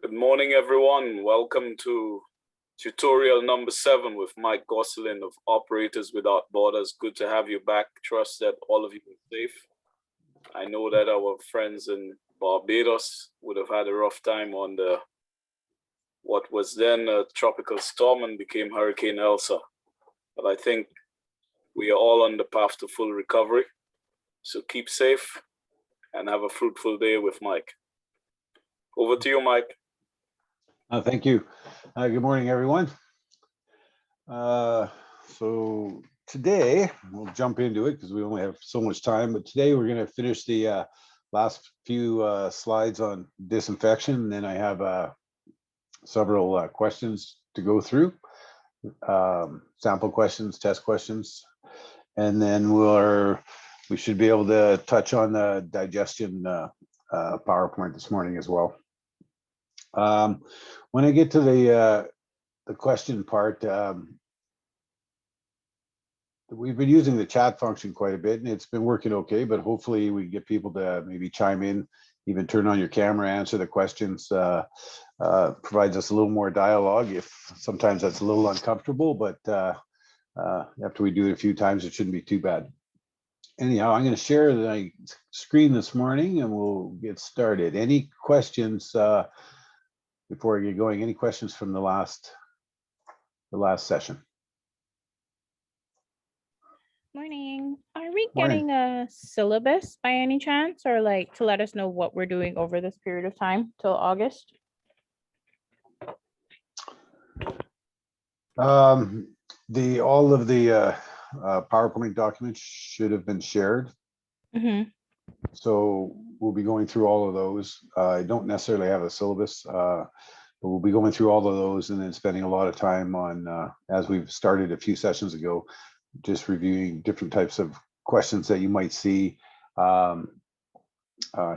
Good morning, everyone. Welcome to tutorial number 7 with Mike Gosselin of Operators Without Borders. Good to have you back. Trust that all of you are safe. I know that our friends in Barbados would have had a rough time on what was then a tropical storm and became Hurricane Elsa. But I think we are all on the path to full recovery. So keep safe and have a fruitful day with Mike. Over to you, Mike. Thank you. Good morning, everyone. So today, we'll jump into it because we only have so much time, but today we're going to finish the last few slides on disinfection. And then I have several questions to go through, sample questions, test questions, and then we should be able to touch on the digestion PowerPoint this morning as well. When I get to the question part, we've been using the chat function quite a bit and it's been working okay, but hopefully we get people to maybe chime in, even turn on your camera, answer the questions, provides us a little more dialogue. If sometimes that's a little uncomfortable, but after we do it a few times, it shouldn't be too bad. Anyhow, I'm going to share the screen this morning and we'll get started. Any questions before we get going? Any questions from the last session? Morning. Are we getting a syllabus by any chance, or like to let us know what we're doing over this period of time till August? All of the PowerPoint documents should have been shared. Mm-hmm. So we'll be going through all of those. I don't necessarily have a syllabus, but we'll be going through all of those and then spending a lot of time on, as we've started a few sessions ago, just reviewing different types of questions that you might see,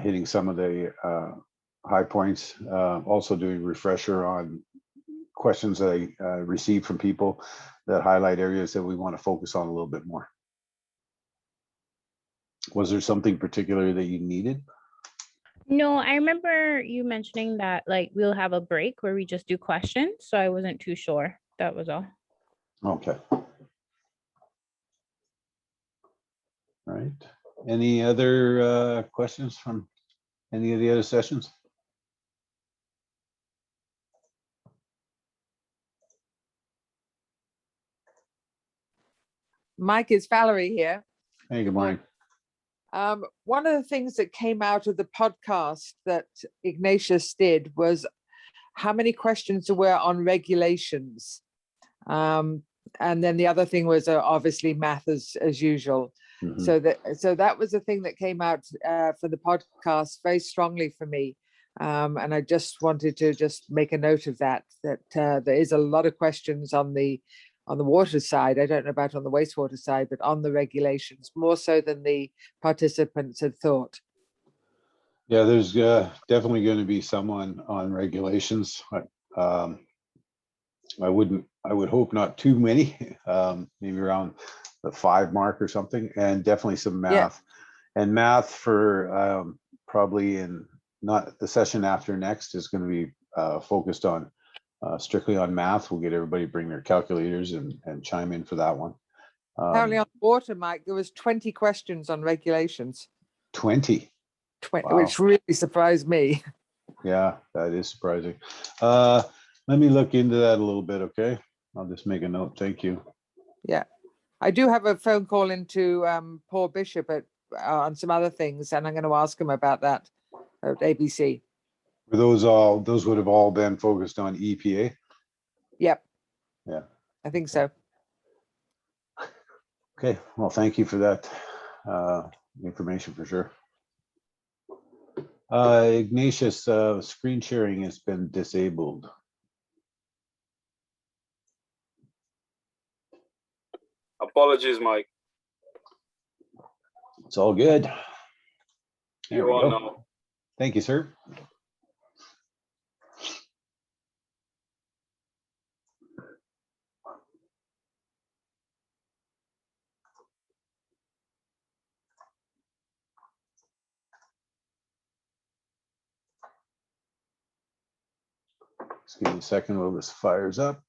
hitting some of the high points, also doing refresher on questions that I received from people that highlight areas that we want to focus on a little bit more. Was there something particular that you needed? No, I remember you mentioning that like we'll have a break where we just do questions. So I wasn't too sure. That was all. Okay. All right. Any other questions from any of the other sessions? Mike, it's Valerie here. Hey, good morning. One of the things that came out of the podcast that Ignatius did was how many questions there were on regulations. And then the other thing was obviously math as usual. Mm-hmm. So that was the thing that came out for the podcast very strongly for me. And I just wanted to just make a note of that there is a lot of questions on the water side. I don't know about on the wastewater side, but on the regulations, more so than the participants had thought. Yeah, there's definitely going to be some on regulations. I would hope not too many, maybe around the 5 mark or something, and definitely some math. Yeah. And math for probably in not the session after next is going to be focused on strictly on math. We'll get everybody bring their calculators and chime in for that one. Apparently on water, Mike, there was 20 questions on regulations. 20, wow. Which really surprised me. Yeah, that is surprising. Let me look into that a little bit, okay? I'll just make a note. Thank you. Yeah, I do have a phone call into Paul Bishop on some other things, and I'm going to ask him about that at ABC. Were those would have all been focused on EPA? Yep. Yeah. I think so. Okay. Well, thank you for that information for sure. Ignatius, screen sharing has been disabled. Apologies, Mike. It's all good. There You're we on go. now. Thank you, sir. Just give me a second while this fires up.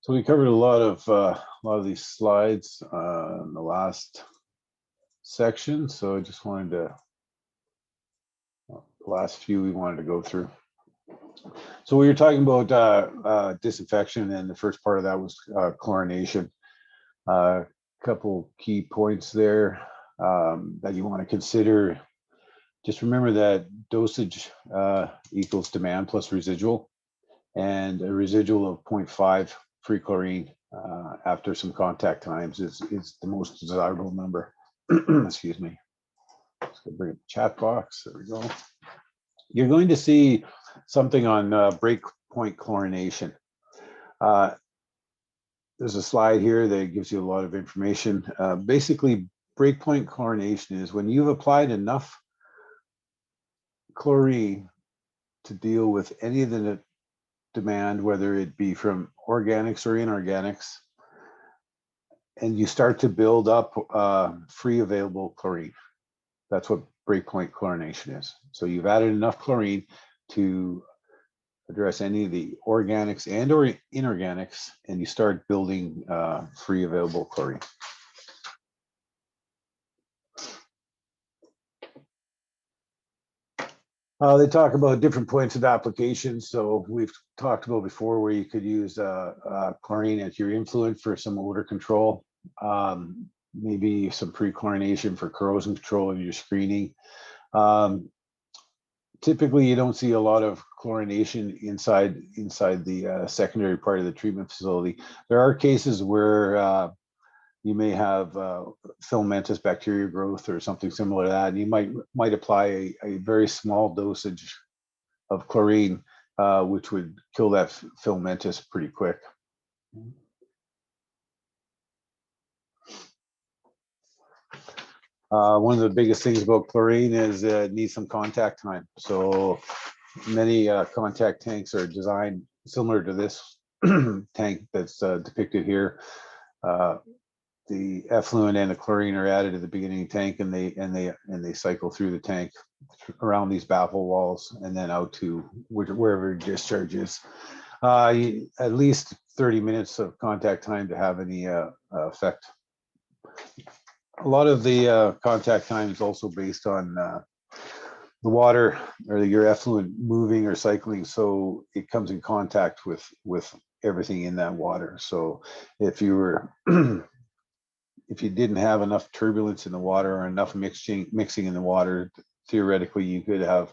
So we covered a lot of these slides in the last section. So I just wanted to, the last few we wanted to go through. So we were talking about disinfection, and the first part of that was chlorination. A couple key points there that you want to consider. Just remember that dosage equals demand plus residual, and a residual of 0.5 free chlorine after some contact times is the most desirable number. Excuse me. Let's go bring up the chat box. There we go. You're going to see something on breakpoint chlorination. There's a slide here that gives you a lot of information. Basically, breakpoint chlorination is when you've applied enough chlorine to deal with any of the demand, whether it be from organics or inorganics, and you start to build up free available chlorine. That's what breakpoint chlorination is. So you've added enough chlorine to address any of the organics and or inorganics, and you start building free available chlorine. They talk about different points of application. So we've talked about before where you could use chlorine as your influent for some odor control, maybe some pre-chlorination for corrosion control in your screening. Typically, you don't see a lot of chlorination inside the secondary part of the treatment facility. There are cases where you may have filamentous bacteria growth or something similar to that, and you might apply a very small dosage of chlorine, which would kill that filamentous pretty quick. One of the biggest things about chlorine is it needs some contact time. So many contact tanks are designed similar to this tank that's depicted here. The effluent and the chlorine are added at the beginning of the tank, and they cycle through the tank around these baffle walls and then out to wherever discharge is. At least 30 minutes of contact time to have any effect. A lot of the contact time is also based on the water or your effluent moving or cycling, so it comes in contact with everything in that water. So if you were if you didn't have enough turbulence in the water or enough mixing in the water, theoretically you could have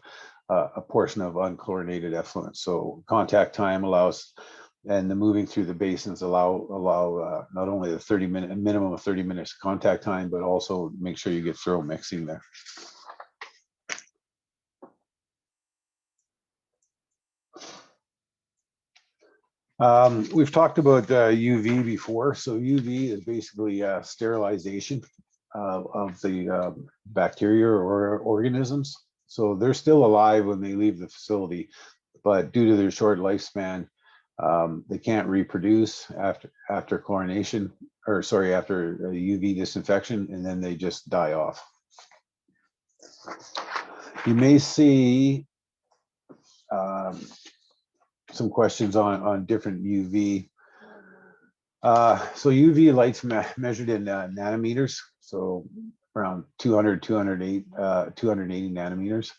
a portion of unchlorinated effluent. So contact time allows, and the moving through the basins allow not only the minimum of 30 minutes contact time, but also make sure you get thorough mixing there. We've talked about UV before. So UV is basically sterilization of the bacteria or organisms. So they're still alive when they leave the facility, but due to their short lifespan, they can't reproduce after chlorination, or sorry, after UV disinfection, and then they just die off. You may see some questions on different UV. So UV light's measured in nanometers, so around 280 nanometers.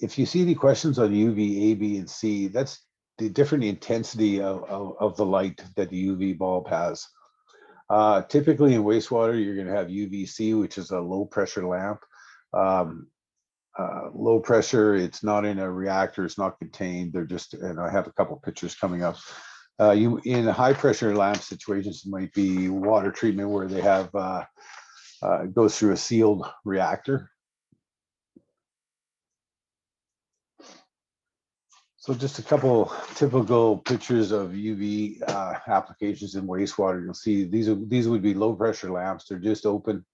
If you see any questions on UV A, B, and C, that's the different intensity of the light that the UV bulb has. Typically in wastewater, you're going to have UVC, which is a low pressure lamp. Low pressure, it's not in a reactor, it's not contained. They're just, and I have a couple pictures coming up. In high pressure lamp situations, it might be water treatment where they have, it goes through a sealed reactor. So just a couple typical pictures of UV applications in wastewater. You'll see these would be low pressure lamps. They're just open.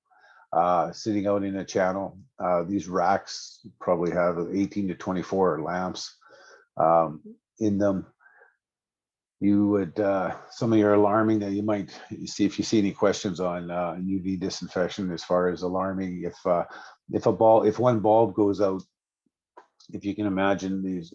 sitting out in a channel. These racks probably have 18 to 24 lamps in them. You would, some of your alarming that you might see, if you see any questions on UV disinfection, as far as alarming, if one bulb goes out, if you can imagine these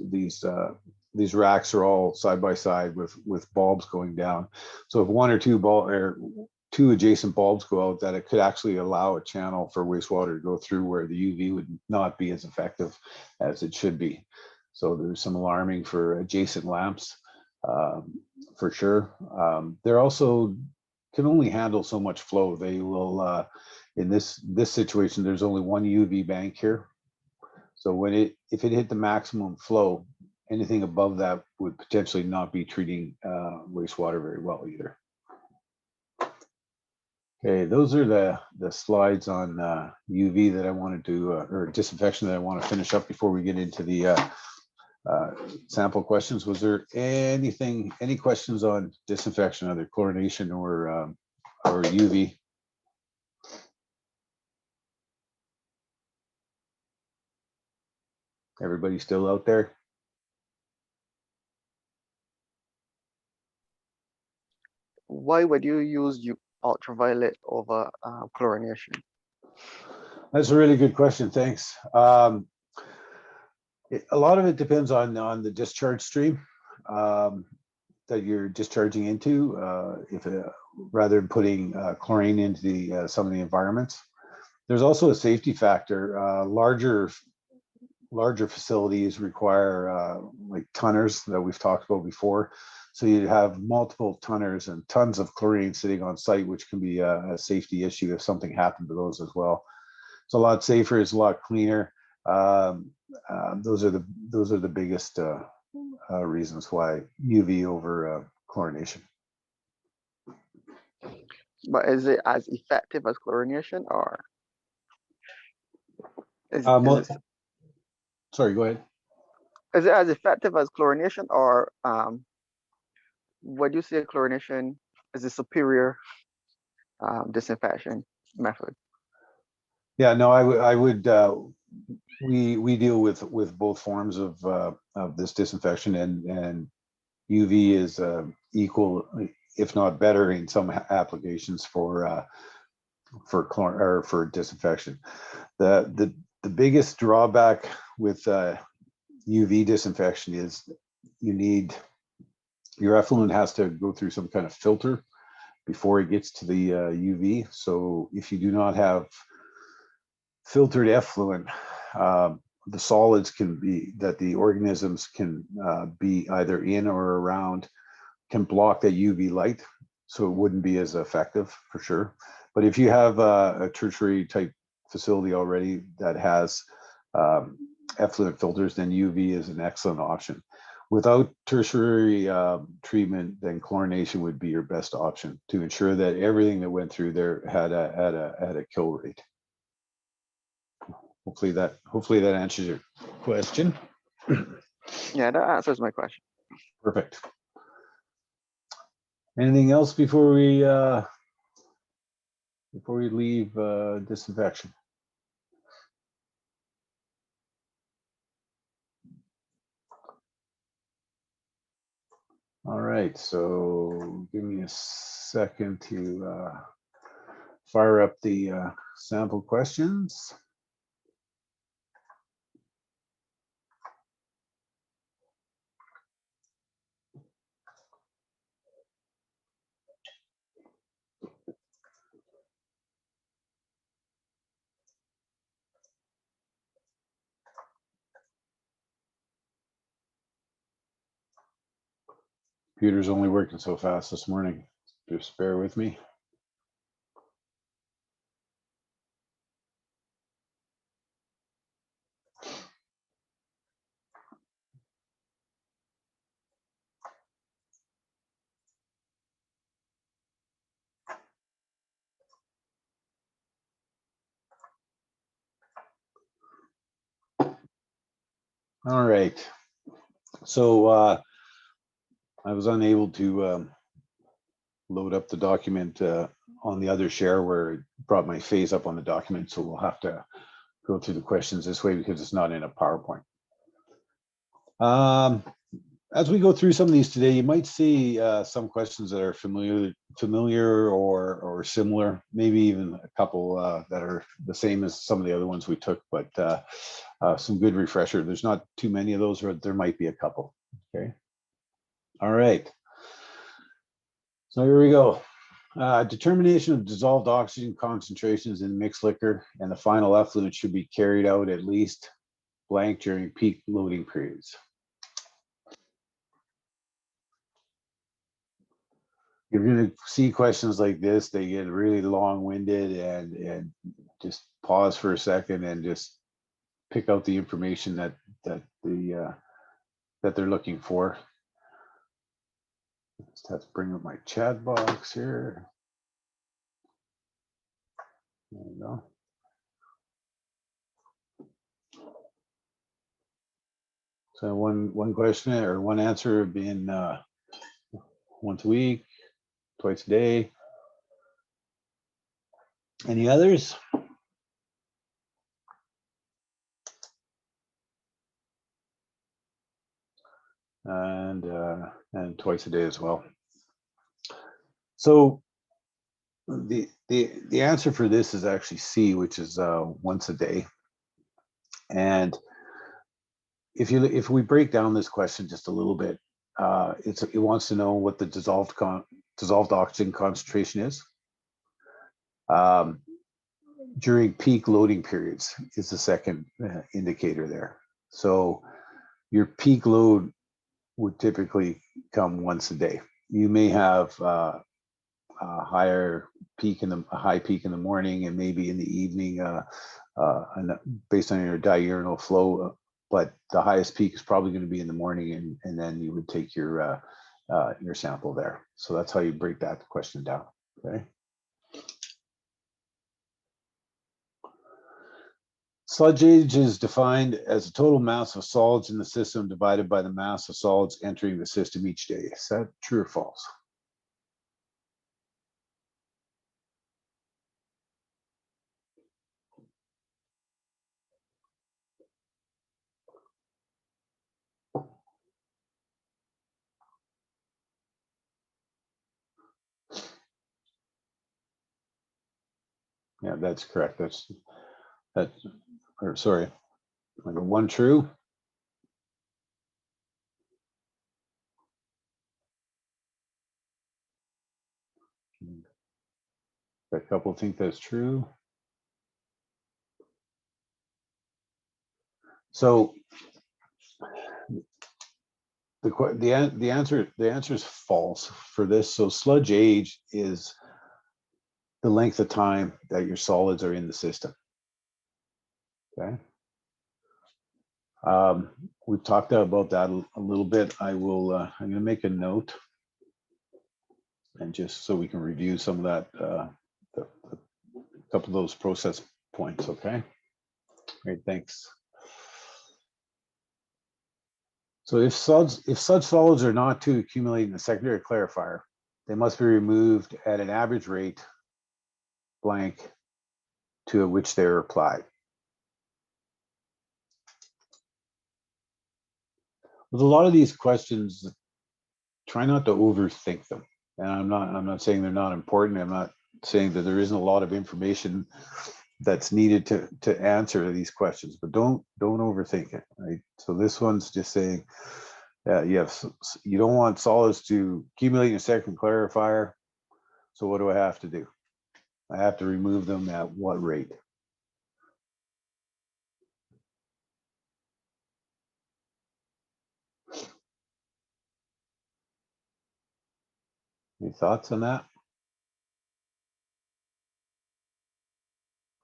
racks are all side by side with bulbs going down. So if one or two adjacent bulbs go out, that it could actually allow a channel for wastewater to go through where the UV would not be as effective as it should be. So there's some alarming for adjacent lamps. For sure. They're also can only handle so much flow. They will, in this situation, there's only one UV bank here. So if it hit the maximum flow, anything above that would potentially not be treating wastewater very well either. Okay, those are the slides on UV that I wanted to, or disinfection that I want to finish up before we get into the sample questions. Was there any questions on disinfection, either chlorination or UV? Everybody still out there? Why would you use ultraviolet over chlorination? That's a really good question. Thanks. A lot of it depends on the discharge stream that you're discharging into. Rather than putting chlorine into some of the environments, there's also a safety factor. Larger facilities require like tonners that we've talked about before. So you have multiple tonners and tons of chlorine sitting on site, which can be a safety issue if something happened to those as well. It's a lot safer. It's a lot cleaner. Those are the biggest reasons why UV over chlorination. But is it as effective as chlorination, or sorry, go ahead. Is it as effective as chlorination, or would you say chlorination is a superior disinfection method? Yeah, no, I would. We deal with both forms of this disinfection, and UV is equal, if not better, in some applications for disinfection. The biggest drawback with UV disinfection is your effluent has to go through some kind of filter before it gets to the UV. So if you do not have filtered effluent, the solids that the organisms can be either in or around can block that UV light, so it wouldn't be as effective for sure. But if you have a tertiary type facility already that has effluent filters, then UV is an excellent option. Without tertiary treatment, then chlorination would be your best option to ensure that everything that went through there had a kill rate. Hopefully that answers your question. Yeah, that answers my question. Perfect. Anything else before we leave disinfection? All right, so give me a second to fire up the sample questions. Computer's only working so fast this morning. Just bear with me. All right. So I was unable to load up the document on the other share where it brought my face up on the document. So we'll have to go through the questions this way because it's not in a PowerPoint. As we go through some of these today, you might see some questions that are familiar or similar, maybe even a couple that are the same as some of the other ones we took, but some good refresher. There's not too many of those, or there might be a couple. Okay. All right. So here we go. Determination of dissolved oxygen concentrations in mixed liquor and the final effluent should be carried out at least blank during peak loading periods. You're going to see questions like this. They get really long-winded, and just pause for a second and just pick out the information that they're looking for. Just have to bring up my chat box here. There we go. So one question or one answer being once a week, twice a day. Any others? And twice a day as well. So the answer for this is actually C, which is once a day. And if we break down this question just a little bit, it wants to know what the dissolved oxygen concentration is during peak loading periods is the second indicator there. So your peak load would typically come once a day. You may have a high peak in the morning and maybe in the evening, and based on your diurnal flow. But the highest peak is probably going to be in the morning, and then you would take your sample there. So that's how you break that question down. Okay. Sludge age is defined as the total mass of solids in the system divided by the mass of solids entering the system each day. Is that true or false? Yeah, that's correct. Sorry, number one true. A couple think that's true. So the answer is false for this. So sludge age is the length of time that your solids are in the system. Okay. We've talked about that a little bit. I'm going to make a note, and just so we can review some of that, a couple of those process points. Okay. Great. Thanks. So if such solids are not to accumulate in the secondary clarifier, they must be removed at an average rate blank to which they are applied. With a lot of these questions, try not to overthink them. And I'm not saying they're not important. I'm not saying that there isn't a lot of information that's needed to answer these questions, but don't overthink it, right? So this one's just saying, you don't want solids to accumulate in a second clarifier. So what do I have to do? I have to remove them at what rate? Any thoughts on that?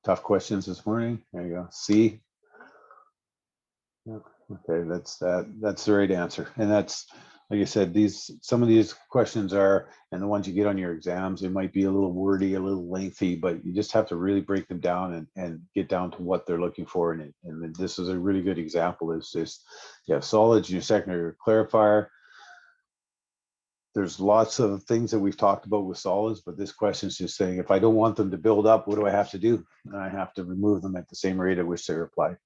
Tough questions this morning. There you go. C. Okay, that's the right answer. And that's, like I said, some of these questions are, and the ones you get on your exams, they might be a little wordy, a little lengthy, but you just have to really break them down and get down to what they're looking for. And this is a really good example. Is just, you have solids in your secondary clarifier. there's lots of things that we've talked about with solids, but this question is just saying, if I don't want them to build up, what do I have to do? And I have to remove them at the same rate at which they're applied.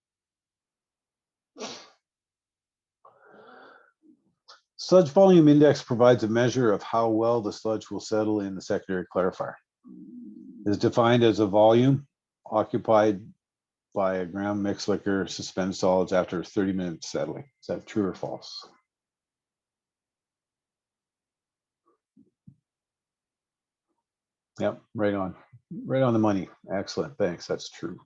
Sludge volume index provides a measure of how well the sludge will settle in the secondary clarifier. It is defined as a volume occupied by a gram mixed liquor suspended solids after 30 minutes settling. Is that true or false? Yep, right on the money. Excellent, thanks, that's true.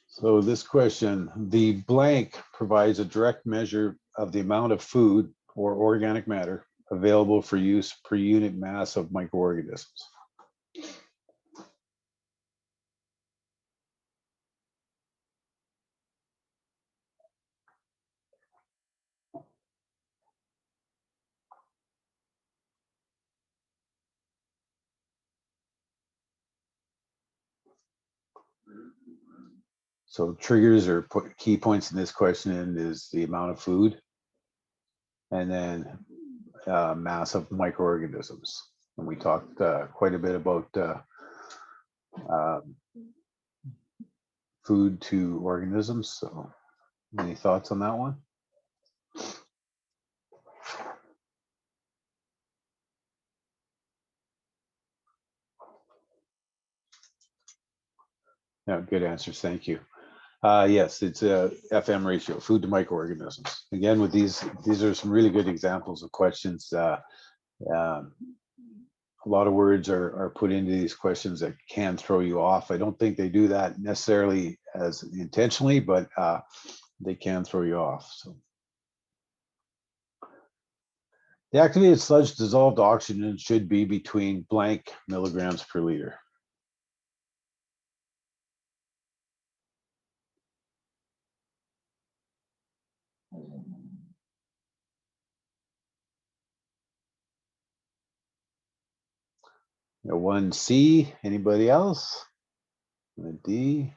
So this question, the blank provides a direct measure of the amount of food or organic matter available for use per unit mass of microorganisms. So triggers or key points in this question is the amount of food, and then mass of microorganisms. And we talked quite a bit about food to organisms. So any thoughts on that one? Yeah, good answers, thank you. Yes, it's a FM ratio, food to microorganisms. Again, with these are some really good examples of questions. A lot of words are put into these questions that can throw you off. I don't think they do that necessarily as intentionally, but they can throw you off. So the activated sludge dissolved oxygen should be between blank milligrams per liter. One C, anybody else? And a D,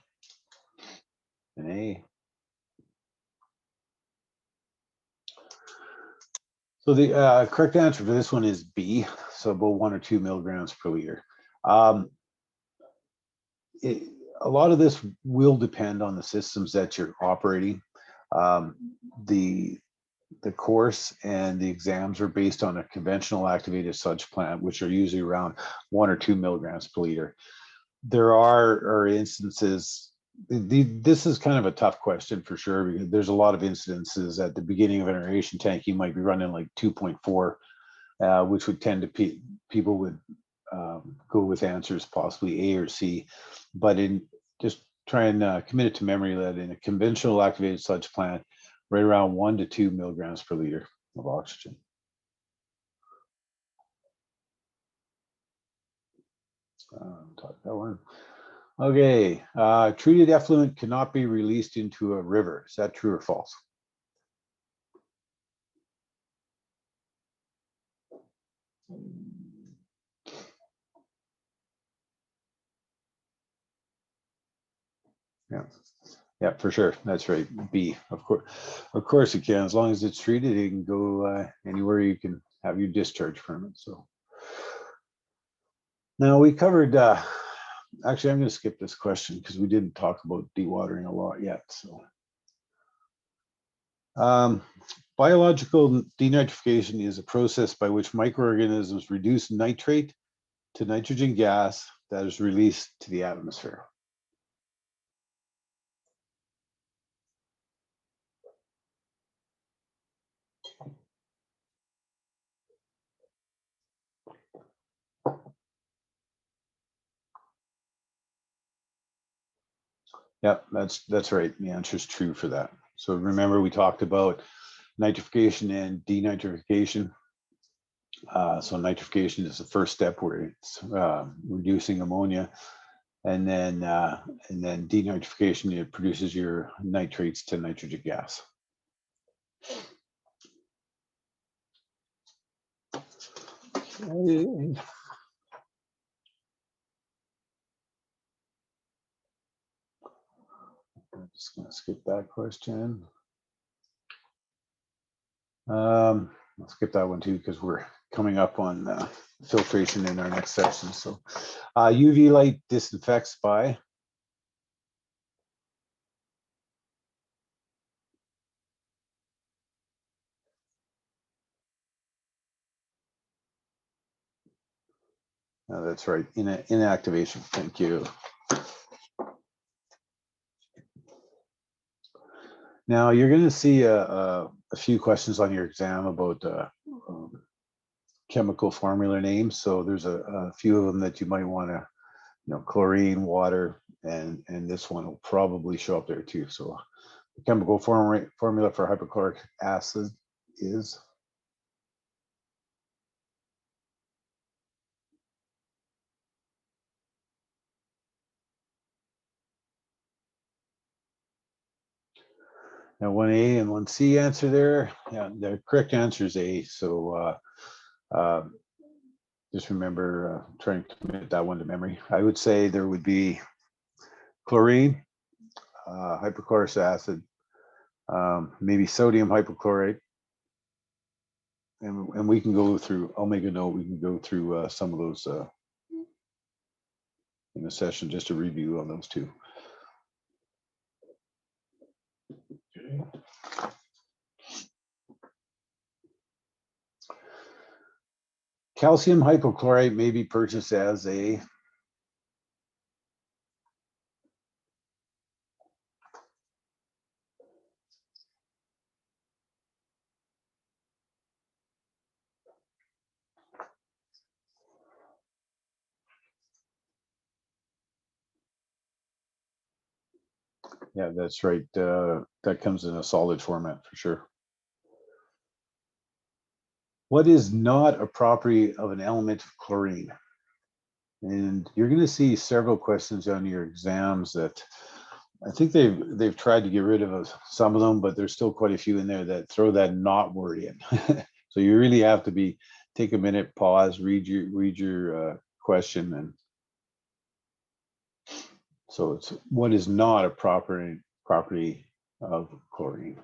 an A. So the correct answer for this one is B, so about 1 or 2 milligrams per liter. A lot of this will depend on the systems that you're operating. The course and the exams are based on a conventional activated sludge plant, which are usually around 1 or 2 milligrams per liter. There are instances, this is kind of a tough question for sure, because there's a lot of instances at the beginning of an aeration tank, you might be running like 2.4, which would tend to people would go with answers possibly A or C, but in just try and commit it to memory that in a conventional activated sludge plant, right around 1 to 2 milligrams per liter of oxygen. Talk that one. Okay, treated effluent cannot be released into a river. Is that true or false? Yeah, for sure. That's right. B, of course it can. As long as it's treated, it can go anywhere you can have your discharge permit. So now we covered. Actually, I'm going to skip this question because we didn't talk about dewatering a lot yet. So biological denitrification is a process by which microorganisms reduce nitrate to nitrogen gas that is released to the atmosphere. Yeah, that's right. The answer is true for that. So remember, we talked about nitrification and denitrification. So nitrification is the first step where it's reducing ammonia, and then denitrification, it produces your nitrates to nitrogen gas. Okay. I'm just going to skip that question. I'll skip that one too, because we're coming up on filtration in our next section. So UV light disinfects by that's right, inactivation. Thank you. Now you're going to see a few questions on your exam about chemical formula names. So there's a few of them that you might want to, chlorine, water, and this one will probably show up there too. So the chemical formula for hypochloric acid is now 1A and 1C answer there. Yeah, the correct answer is A. So just remember trying to commit that one to memory. I would say there would be chlorine, hypochlorous acid, maybe sodium hypochlorite, and we can go through. I'll make a note. We can go through some of those in a session just to review on those two. Okay. Calcium hypochlorite may be purchased as a yeah, that's right. That comes in a solid format for sure. What is not a property of an element of chlorine? And you're going to see several questions on your exams that I think they've tried to get rid of some of them, but there's still quite a few in there that throw that not word in. So you really have to take a minute, pause, read your question, and so it's what is not a property of chlorine.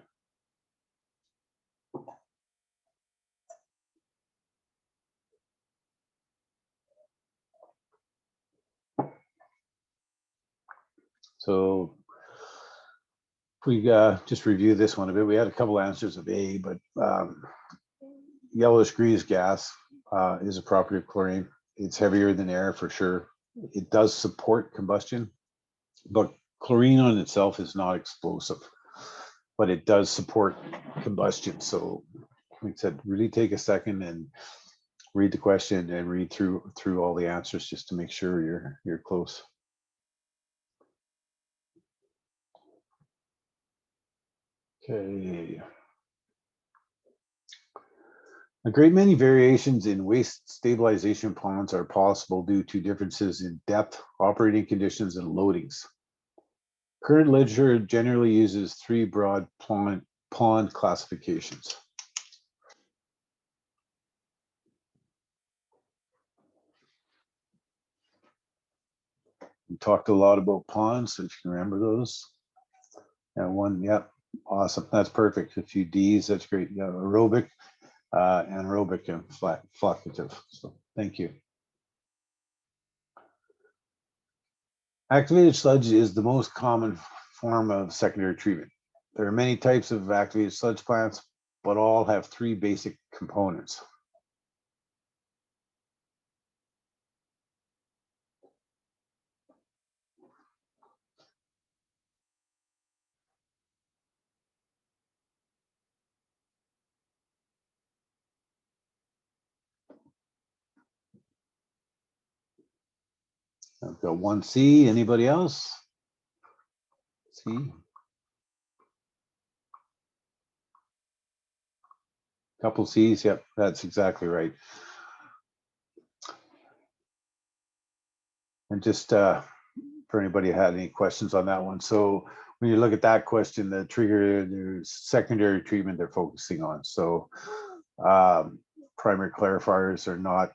So if we just review this one a bit, we had a couple answers of A, but yellowish grease gas is a property of chlorine. It's heavier than air for sure. It does support combustion, but chlorine on itself is not explosive, but it does support combustion. So like I said, really take a second and read the question and read through all the answers just to make sure you're close. Okay. A great many variations in waste stabilization ponds are possible due to differences in depth, operating conditions, and loadings. Current literature generally uses three broad pond classifications. We talked a lot about ponds, so if you can remember those. And one, yep, awesome, that's perfect. A few Ds, that's great. Yeah, aerobic, anaerobic, and floccative. So thank you. Activated sludge is the most common form of secondary treatment. There are many types of activated sludge plants, but all have three basic components. I've got one C, anybody else? C. Couple C's, yep, that's exactly right. And just for anybody who had any questions on that one. So when you look at that question, the trigger, there's secondary treatment they're focusing on. So primary clarifiers are not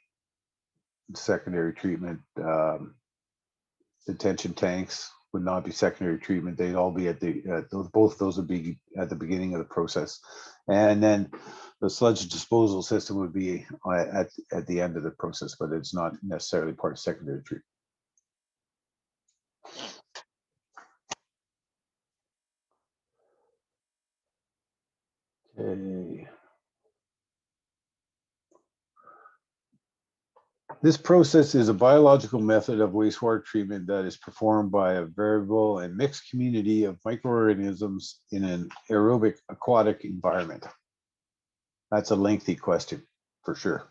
secondary treatment. Detention tanks would not be secondary treatment. They'd all be at the, both those would be at the beginning of the process. And then the sludge disposal system would be at the end of the process, but it's not necessarily part of secondary treatment. Okay. This process is a biological method of wastewater treatment that is performed by a variable and mixed community of microorganisms in an aerobic aquatic environment. That's a lengthy question, for sure.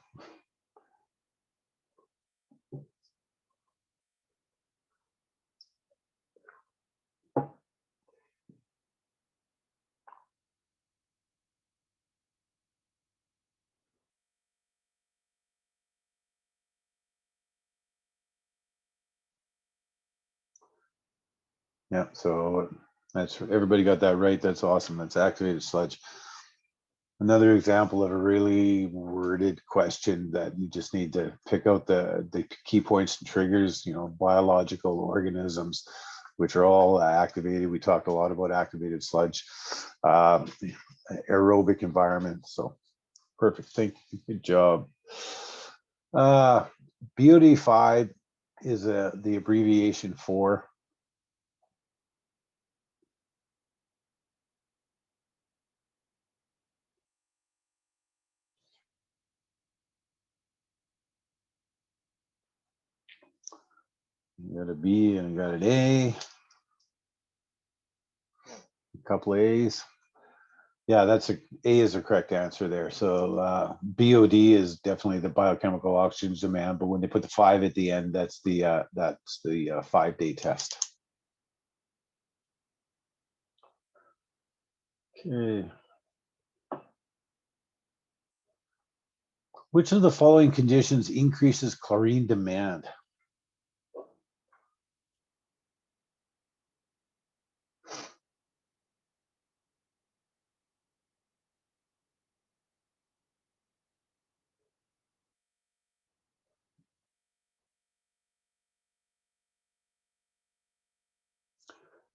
Yeah, so that's, everybody got that right. That's awesome. That's activated sludge. Another example of a really worded question that you just need to pick out the key points and triggers, you know, biological organisms, which are all activated. We talked a lot about activated sludge, aerobic environment. So perfect. Thank you. Good job. BOD5 is the abbreviation for. You got a B and you got an A. A couple A's. Yeah, that's A is the correct answer there. So BOD is definitely the biochemical oxygen demand, but when they put the 5 at the end, that's the 5-day test. Okay. Which of the following conditions increases chlorine demand?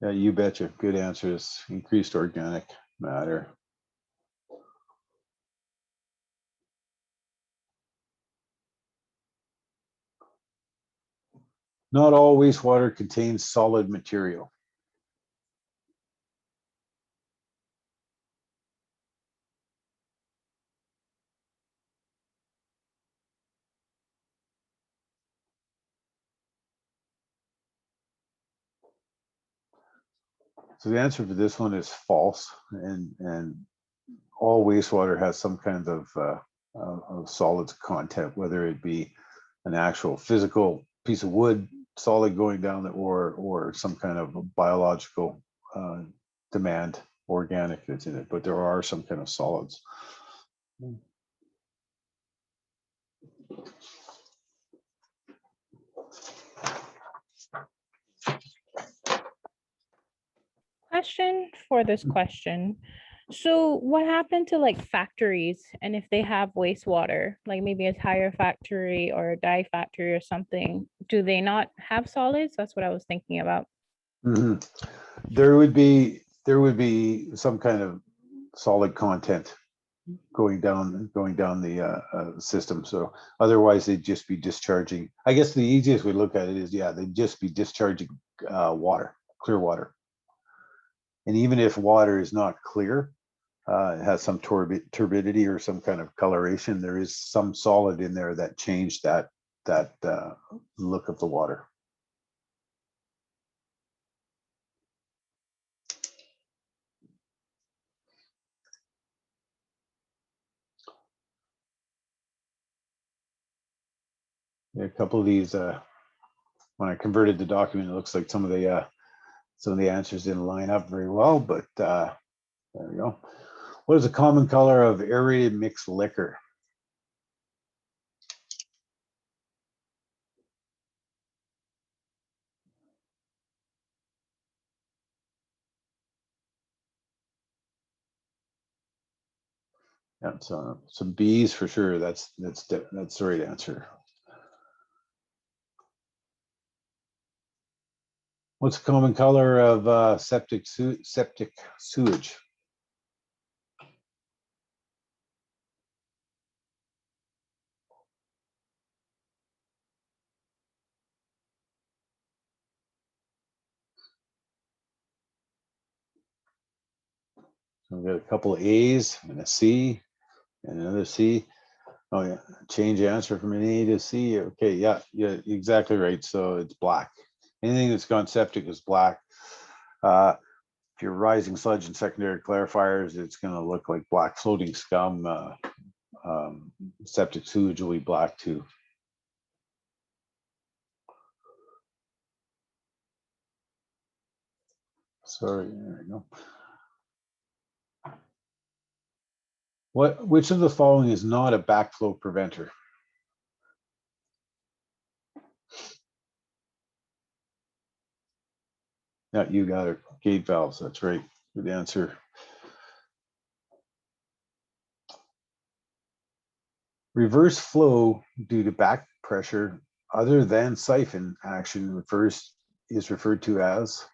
Yeah, you betcha. Good answers. Increased organic matter. Not all wastewater contains solid material. So the answer for this one is false, and all wastewater has some kind of solids content, whether it be an actual physical piece of wood solid going down, or some kind of biological demand organic that's in it, but there are some kind of solids. Question for this question. So what happened to like factories, and if they have wastewater, like maybe a tire factory or a dye factory or something, do they not have solids? That's what I was thinking about. Mm-hmm. There would be some kind of solid content going down the system. So otherwise they'd just be discharging. I guess the easiest way to look at it is, yeah, they'd just be discharging water, clear water. And even if water is not clear, it has some turbidity or some kind of coloration, there is some solid in there that changed that look of the water. Yeah, a couple of these, when I converted the document, it looks like some of the answers didn't line up very well, but there we go. What is the common color of aerated mixed liquor? Yeah, so some B's for sure. That's the right answer. What's the common color of septic sewage? So we've got a couple of A's and a C and another C. Oh yeah, change answer from an A to C. Okay, yeah, exactly right. So it's black. Anything that's gone septic is black. If you're rising sludge and secondary clarifiers, it's going to look like black floating scum. Septic sewage will be black too. Sorry, there we go. Which of the following is not a backflow preventer? Yeah, you got it. Gate valves, that's right. Good answer. Reverse flow due to back pressure other than siphon action is referred to as.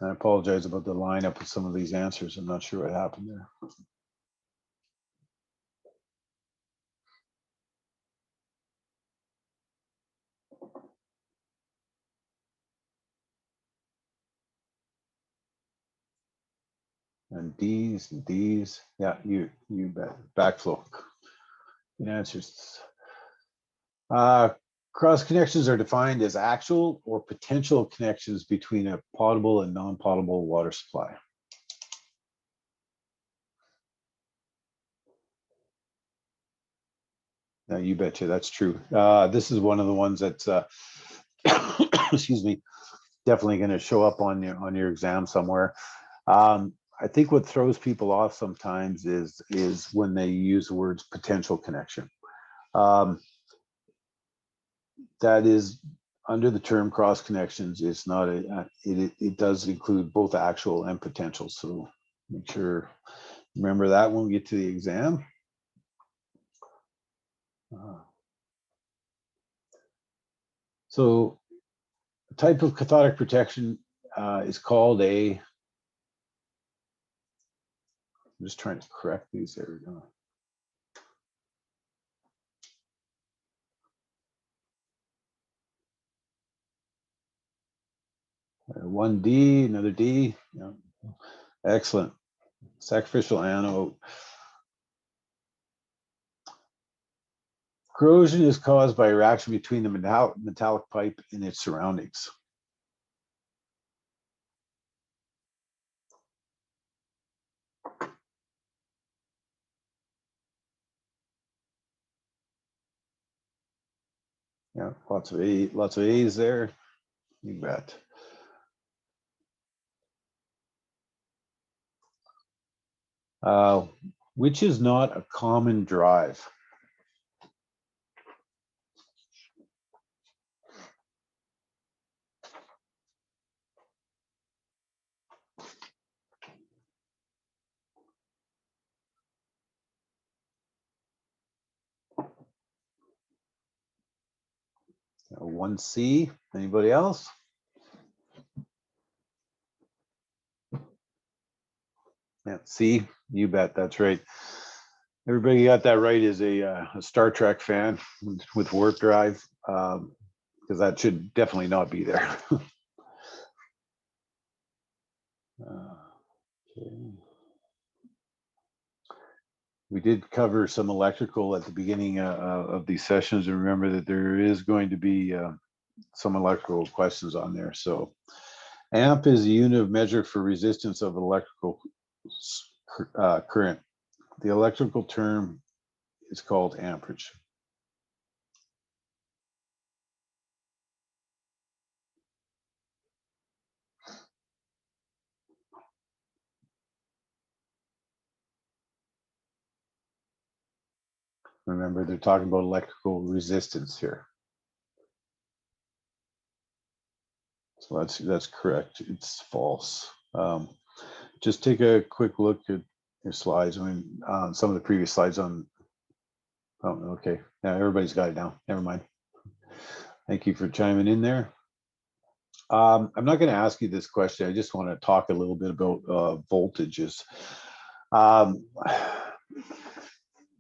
I apologize about the lineup of some of these answers. I'm not sure what happened there. And D's, yeah, you bet. Backflow. Good answers. Cross connections are defined as actual or potential connections between a potable and non-potable water supply. Now, you betcha, that's true. This is one of the ones that's, excuse me, definitely going to show up on your exam somewhere. I think what throws people off sometimes is when they use the words potential connection. That is under the term cross connections. It's not it does include both actual and potential. So make sure remember that when we get to the exam. So the type of cathodic protection is called a, I'm just trying to correct these, there we go. One D, another D, yeah. Excellent. Sacrificial anode. Corrosion is caused by reaction between the metallic pipe and its surroundings. Yeah, lots of A's there. You bet. Which is not a common drive? One C. Anybody else? Yeah, C. You bet. That's right. Everybody got that right. Is a Star Trek fan with warp drive, because that should definitely not be there. Okay. We did cover some electrical at the beginning of these sessions, and remember that there is going to be some electrical questions on there. So amp is a unit of measure for resistance of electrical current. The electrical term is called amperage. Remember, they're talking about electrical resistance here. So that's correct. It's false. Just take a quick look at your slides. I mean, some of the previous slides on. Oh, okay. Now everybody's got it now. Never mind. Thank you for chiming in there. I'm not going to ask you this question. I just want to talk a little bit about voltages. Um,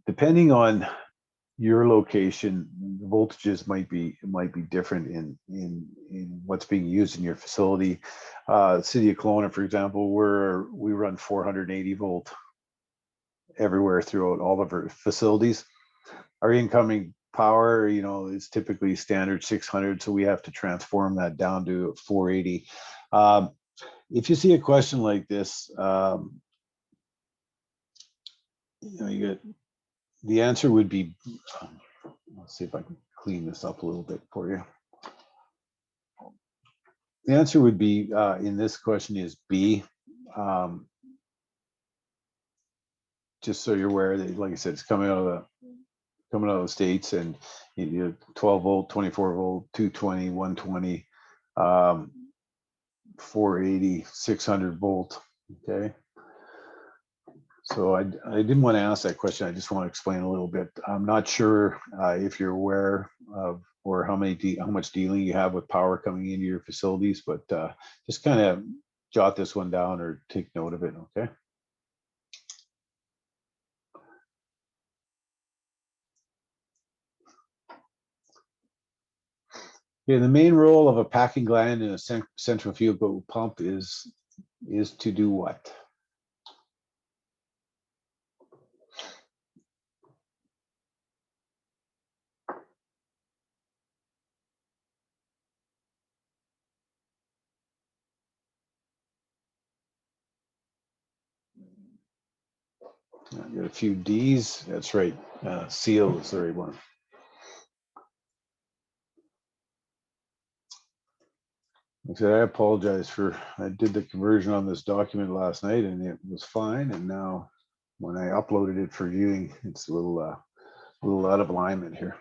depending on your location, the voltages might be different in what's being used in your facility. City of Kelowna, for example, we run 480 volt everywhere throughout all of our facilities. Our incoming power, is typically standard 600, so we have to transform that down to 480. If you see a question like this, you get the answer would be. Let's see if I can clean this up a little bit for you. The answer would be in this question is B. Just so you're aware that, like I said, it's coming out of the States, and you 12 volt, 24 volt, 220, 120, 480, 600 volt. Okay. So I didn't want to ask that question. I just want to explain a little bit. I'm not sure if you're aware of or how much dealing you have with power coming into your facilities, but just kind of jot this one down or take note of it. Okay. Yeah, the main role of a packing gland in a centrifugal pump is to do what? I got a few D's. That's right. Seal is the right one. I apologize I did the conversion on this document last night and it was fine. And now when I uploaded it for viewing, it's a little out of alignment here.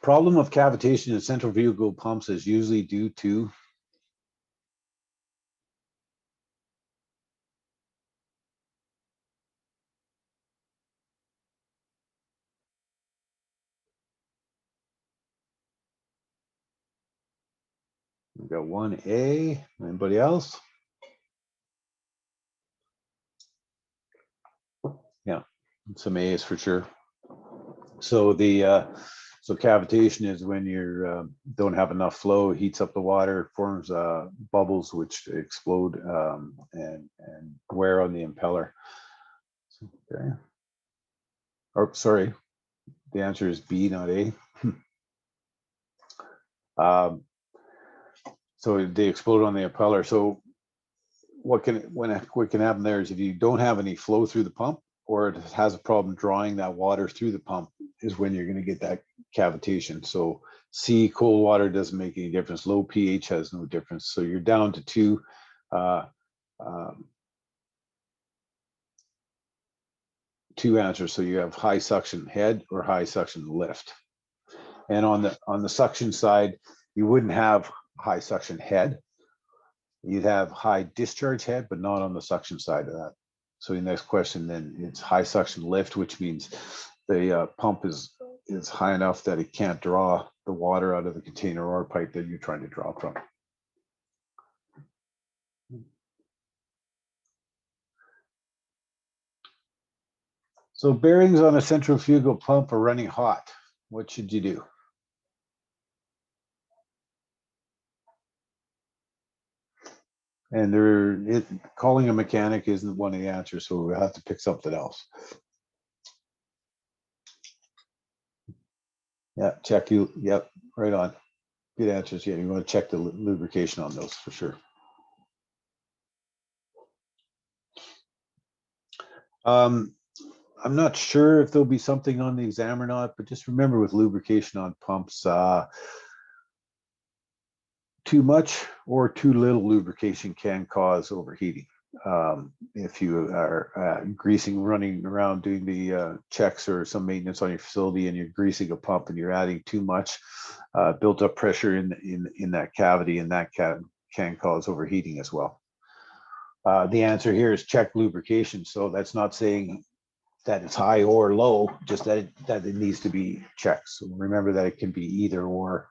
Problem of cavitation in centrifugal pumps is usually due to we got 1A. Anybody else? Yeah, some A's for sure. So so cavitation is when you don't have enough flow, heats up the water, forms bubbles which explode and wear on the impeller. Okay. Oh, sorry. The answer is B, not A. So they explode on the impeller. So what can happen there is if you don't have any flow through the pump, or it has a problem drawing that water through the pump, is when you're going to get that cavitation. So C, cold water doesn't make any difference. Low pH has no difference. So you're down to two answers. So you have high suction head or high suction lift. And on the suction side, you wouldn't have high suction head. You'd have high discharge head, but not on the suction side of that. So the next question then, it's high suction lift, which means the pump is high enough that it can't draw the water out of the container or pipe that you're trying to draw from. So bearings on a centrifugal pump are running hot. What should you do? And calling a mechanic isn't one of the answers, so we'll have to pick something else. Yeah, check you. Yep, right on. Good answers. Yeah, you want to check the lubrication on those for sure. I'm not sure if there'll be something on the exam or not, but just remember with lubrication on pumps, too much or too little lubrication can cause overheating. If you are running around doing the checks or some maintenance on your facility and you're greasing a pump and you're adding too much built up pressure in that cavity, and that can cause overheating as well. The answer here is check lubrication. So that's not saying that it's high or low, just that it needs to be checked. So remember that it can be either or.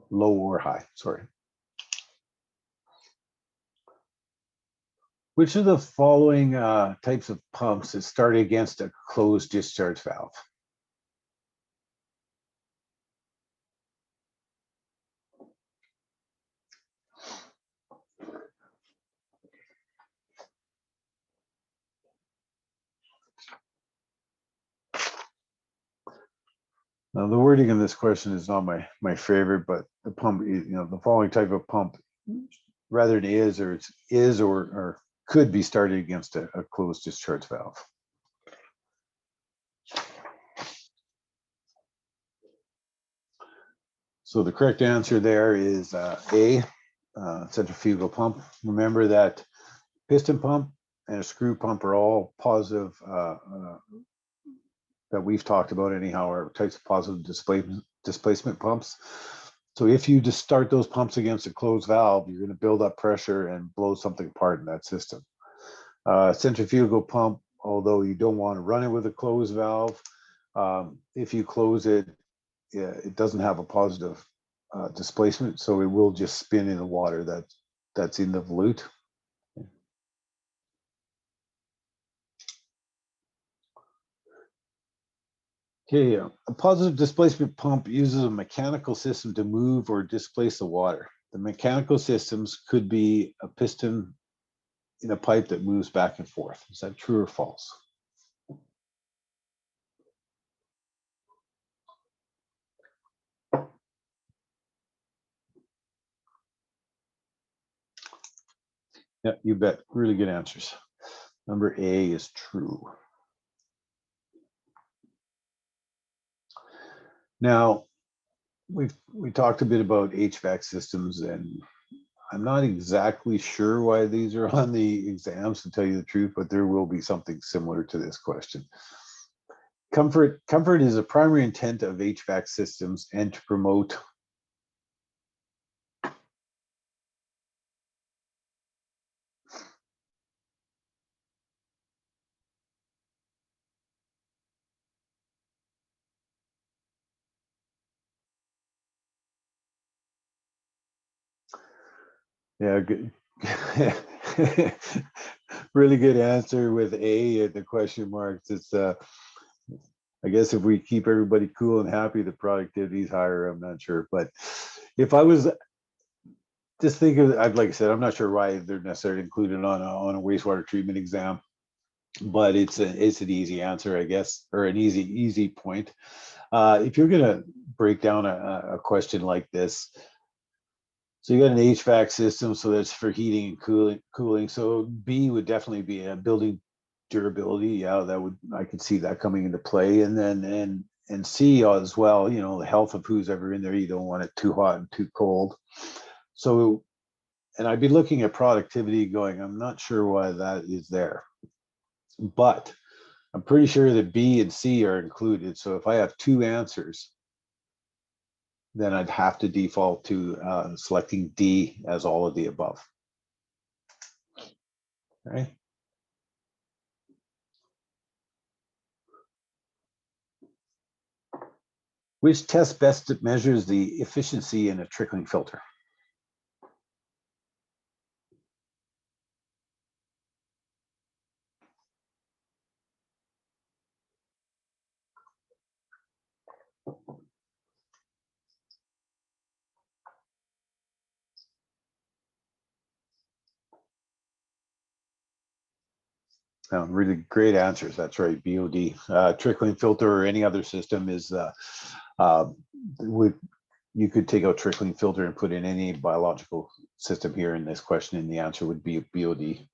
low or high, sorry. Which of the following types of pumps is started against a closed discharge valve? Now, the wording in this question is not my favorite, but the pump, the following type of pump, rather it is or could be started against a closed discharge valve. So the correct answer there is A, centrifugal pump. Remember that piston pump and a screw pump are all positive that we've talked about anyhow, are types of positive displacement pumps. So if you just start those pumps against a closed valve, you're going to build up pressure and blow something apart in that system. Centrifugal pump, although you don't want to run it with a closed valve, if you close it, it doesn't have a positive displacement, so it will just spin in the water that's in the volute. Okay, a positive displacement pump uses a mechanical system to move or displace the water. The mechanical systems could be a piston in a pipe that moves back and forth. Is that true or false? Yeah, you bet. Really good answers. Number A is true. Now, we talked a bit about HVAC systems, and I'm not exactly sure why these are on the exams, to tell you the truth, but there will be something similar to this question. Comfort is a primary intent of HVAC systems and to promote yeah, good. Really good answer with A at the question marks. It's I guess if we keep everybody cool and happy, the productivity is higher. I'm not sure, but if I was just thinking, like I said, I'm not sure why they're necessarily included on a wastewater treatment exam, but it's an easy answer, I guess, or an easy point. If you're gonna break down a question like this, so you got an HVAC system, so that's for heating and cooling. So B would definitely be a building durability. Yeah, I could see that coming into play. And then and C as well, the health of who's ever in there. You don't want it too hot and too cold. So, and I'd be looking at productivity going, I'm not sure why that is there, but I'm pretty sure that B and C are included. So if I have two answers, then I'd have to default to selecting D as all of the above. Okay. Which test best measures the efficiency in a trickling filter? Really great answers. That's right, BOD. Trickling filter or any other system is you could take out trickling filter and put in any biological system here in this question, and the answer would be BOD.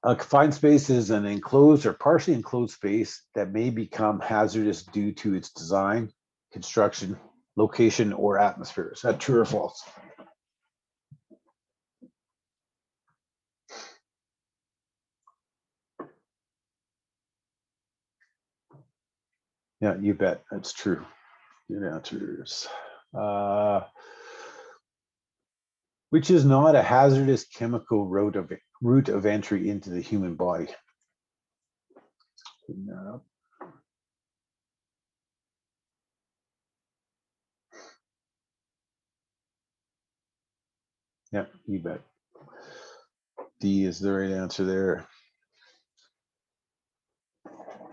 A confined space is an enclosed or partially enclosed space that may become hazardous due to its design, construction, location, or atmosphere. Is that true or false? Yeah, you bet. That's true. Good answers. Which is not a hazardous chemical route of entry into the human body. Yeah, you bet. D is the right answer there.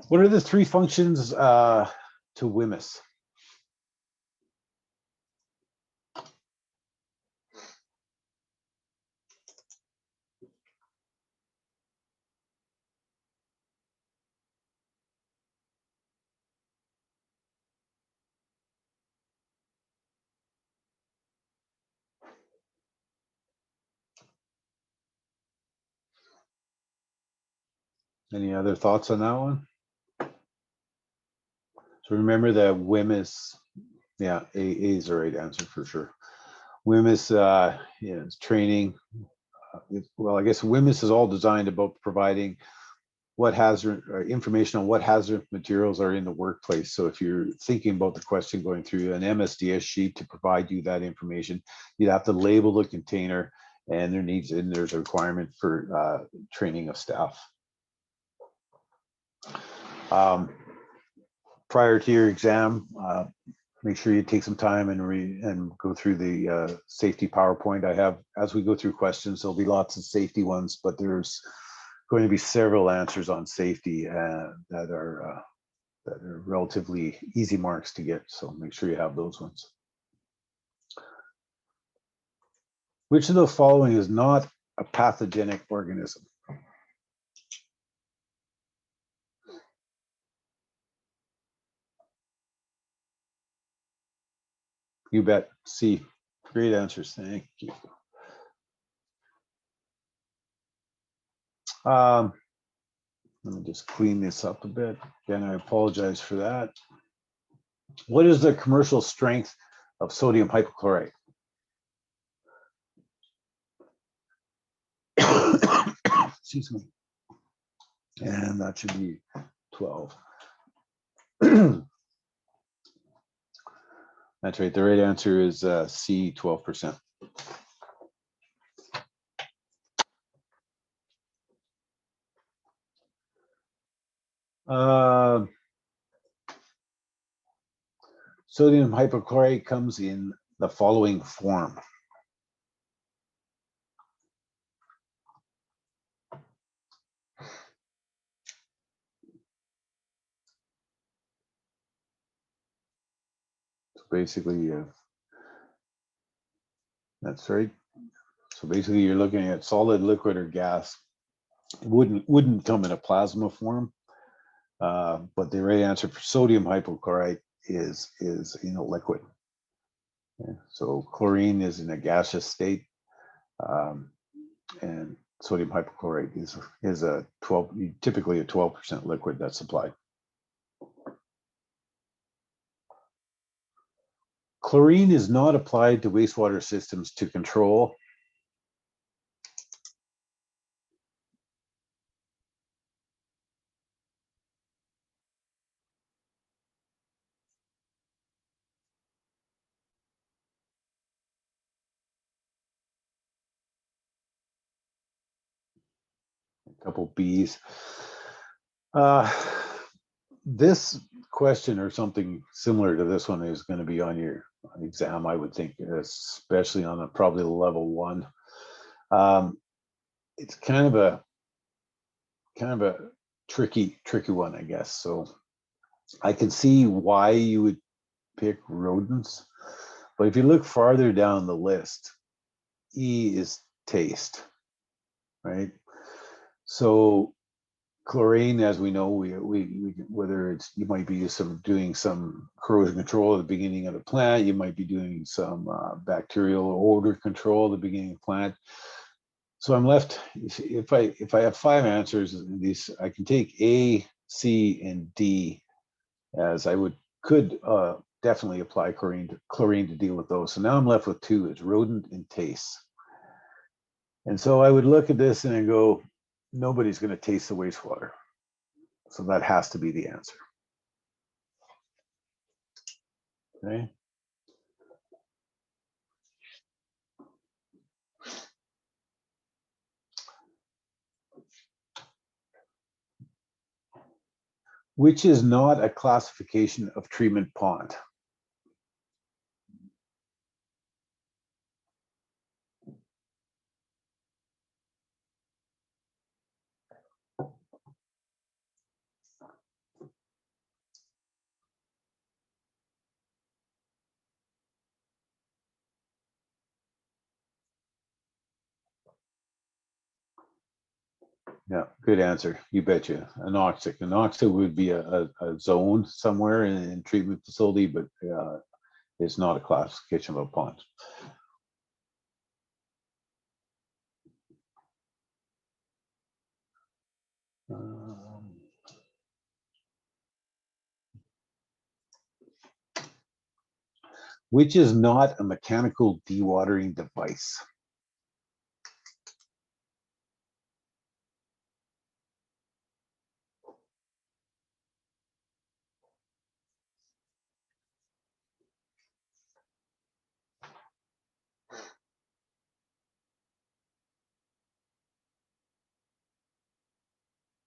What are the three functions to WHMIS? Any other thoughts on that one? So remember that WHMIS, yeah, A is the right answer for sure. WHMIS is training. Well, I guess WHMIS is all designed about providing what hazard or information on what hazard materials are in the workplace. So if you're thinking about the question going through an MSDS sheet to provide you that information, you'd have to label the container, and there's a requirement for training of staff. Prior to your exam, make sure you take some time and go through the safety PowerPoint I have. As we go through questions, there'll be lots of safety ones, but there's going to be several answers on safety that are relatively easy marks to get. So make sure you have those ones. Which of the following is not a pathogenic organism? You bet. C. Great answers. Thank you. Let me just clean this up a bit. Again, I apologize for that. What is the commercial strength of sodium hypochlorite? Excuse me. And that should be 12. That's right. The right answer is C, 12%. Sodium hypochlorite comes in the following form. So basically, that's right. So basically, you're looking at solid, liquid, or gas. It wouldn't come in a plasma form, but the right answer for sodium hypochlorite is in a liquid. Okay. So chlorine is in a gaseous state, and sodium hypochlorite is typically a 12% liquid that's supplied. Chlorine is not applied to wastewater systems to control a couple B's. This question or something similar to this one is going to be on your exam, I would think, especially on probably level 1. It's kind of a tricky one, I guess. So I can see why you would pick rodents, but if you look farther down the list, E is taste, right? So chlorine, as we know, we whether it's you might be doing some corrosion control at the beginning of the plant, you might be doing some bacterial odor control at the beginning of the plant. So I'm left, if I have 5 answers, these I can take A, C, and D, as I could definitely apply chlorine to deal with those. So now I'm left with 2, it's rodent and taste. And so I would look at this and I go, nobody's going to taste the wastewater. So that has to be the answer. Okay. Which is not a classification of treatment pond? Yeah, good answer. You betcha. Anoxic. Anoxic would be a zone somewhere in treatment facility, but it's not a classification of a pond. Which is not a mechanical dewatering device?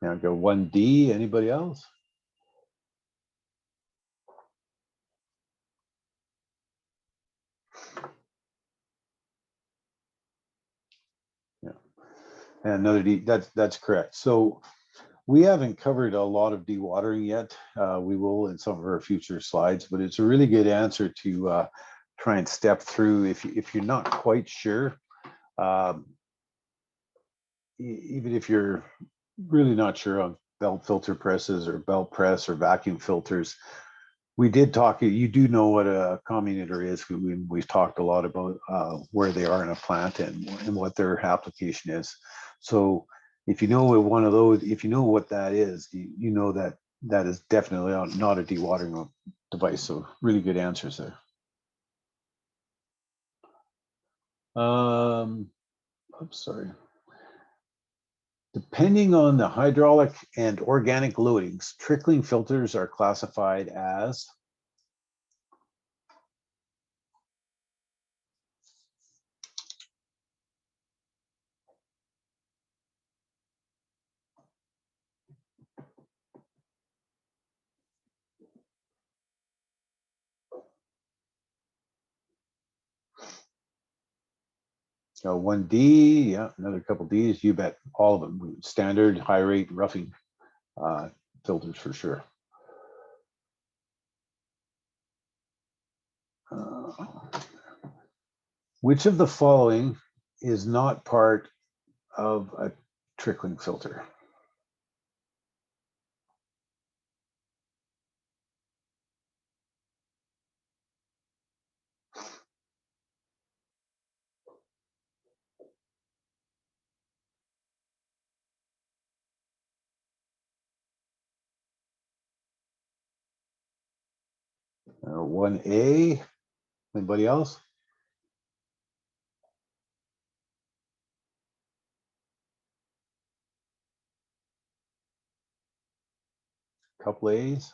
Now go 1D. Anybody else? Yeah, and another D. That's correct. So we haven't covered a lot of dewatering yet. We will in some of our future slides, but it's a really good answer to try and step through if you're not quite sure. Even if you're really not sure on belt filter presses or belt press or vacuum filters, we did talk, you do know what a commutator is. We've talked a lot about where they are in a plant and what their application is. So if you know what one of those, if you know what that is, you know that that is definitely not a dewatering device. So really good answers there. I'm sorry. Depending on the hydraulic and organic loadings, trickling filters are classified as? So 1D, yeah, another couple Ds, you bet, all of them. Standard, high rate, roughing filters for sure. Which of the following is not part of a trickling filter? Uh, 1A, anybody else? Couple A's.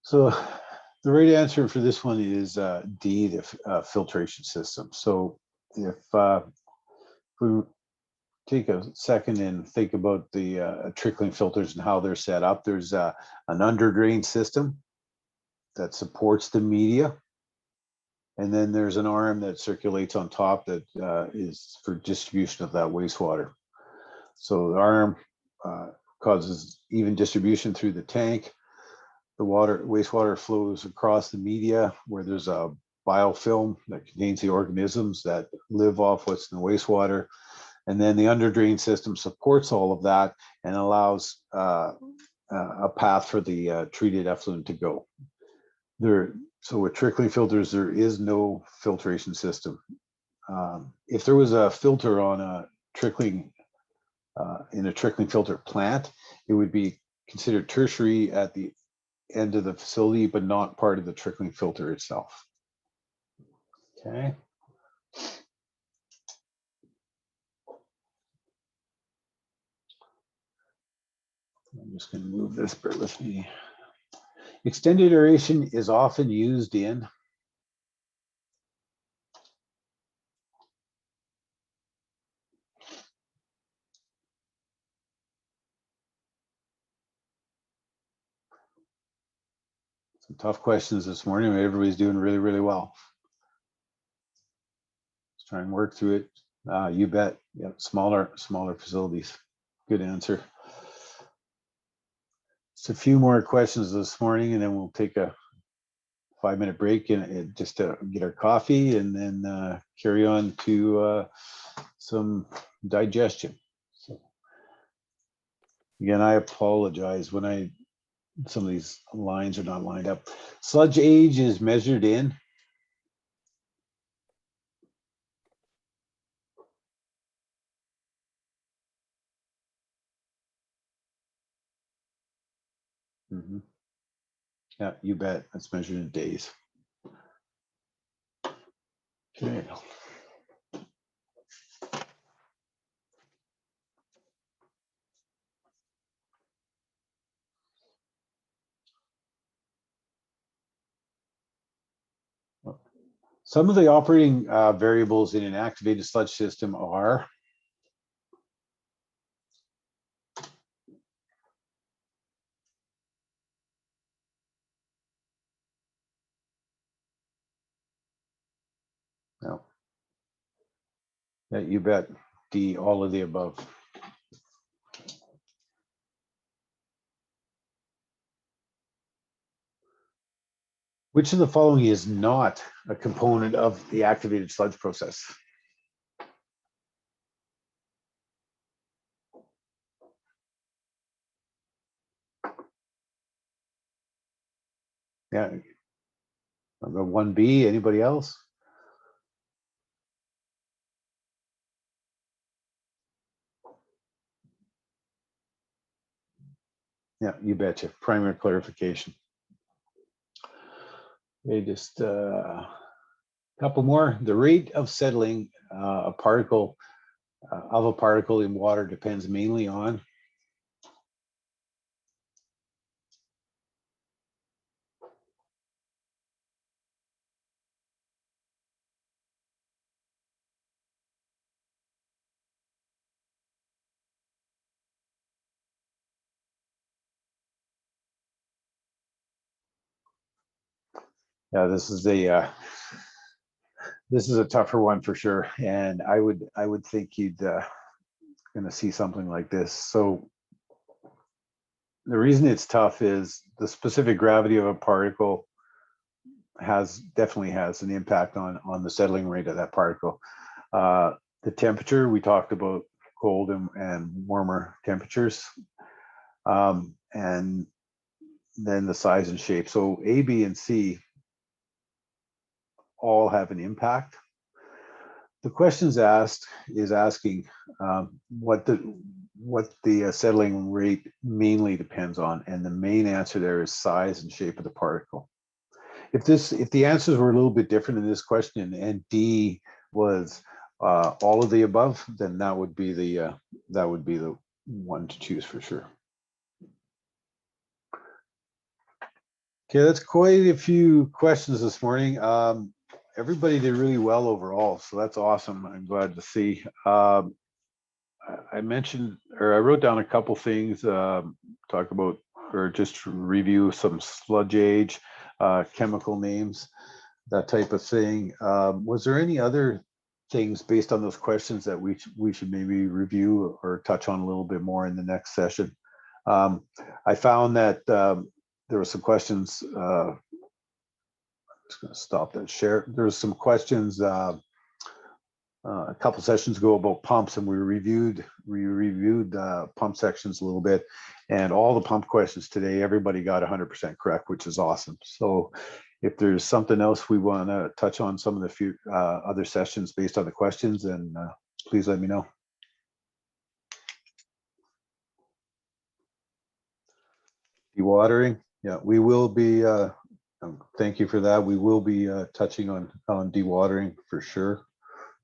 So the right answer for this one is D, the filtration system. So if we take a second and think about the trickling filters and how they're set up, there's an under drain system that supports the media. And then there's an arm that circulates on top that is for distribution of that wastewater. So the arm causes even distribution through the tank. The wastewater flows across the media where there's a biofilm that contains the organisms that live off what's in the wastewater. And then the under drain system supports all of that and allows a path for the treated effluent to go. So with trickling filters, there is no filtration system. If there was a filter on a trickling, in a trickling filter plant, it would be considered tertiary at the end of the facility, but not part of the trickling filter itself. Okay. I'm just going to move this, bear with me. Extended aeration is often used in? Some tough questions this morning. Everybody's doing really, really well. Let's try and work through it. You bet. Yep, smaller facilities. Good answer. Just a few more questions this morning, and then we'll take a 5-minute break and just to get our coffee, and then carry on to some digestion. So Again, I apologize when some of these lines are not lined up. Sludge age is measured in. Mhm. Yeah, you bet. That's measured in days. Okay. Some of the operating variables in an activated sludge system are no. Yeah, you bet. D, all of the above. Which of the following is not a component of the activated sludge process? Yeah. I'll go 1B. Anybody else? Yeah, you betcha. Primary clarification. Okay, just a couple more. The rate of settling a particle in water depends mainly on. Yeah, this is a tougher one for sure, and I would think you'd gonna see something like this. So the reason it's tough is the specific gravity of a particle definitely has an impact on the settling rate of that particle. The temperature, we talked about cold and warmer temperatures, and then the size and shape. So A, B, and C all have an impact. The questions asked is asking what the settling rate mainly depends on, and the main answer there is size and shape of the particle. If the answers were a little bit different in this question, and D was all of the above, then that would be the one to choose for sure. Okay, that's quite a few questions this morning. Everybody did really well overall, so that's awesome. I'm glad to see. I mentioned, or I wrote down a couple things, talk about, or just review some sludge age, chemical names, that type of thing. Was there any other things based on those questions that we should maybe review or touch on a little bit more in the next session? I found that there were some questions, just going to stop that share. There's some questions a couple sessions ago about pumps, and we reviewed pump sections a little bit, and all the pump questions today, everybody got 100% correct, which is awesome. So if there's something else we want to touch on some of the few other sessions based on the questions, then please let me know. Dewatering, yeah, we will be, thank you for that. We will be touching on dewatering for sure.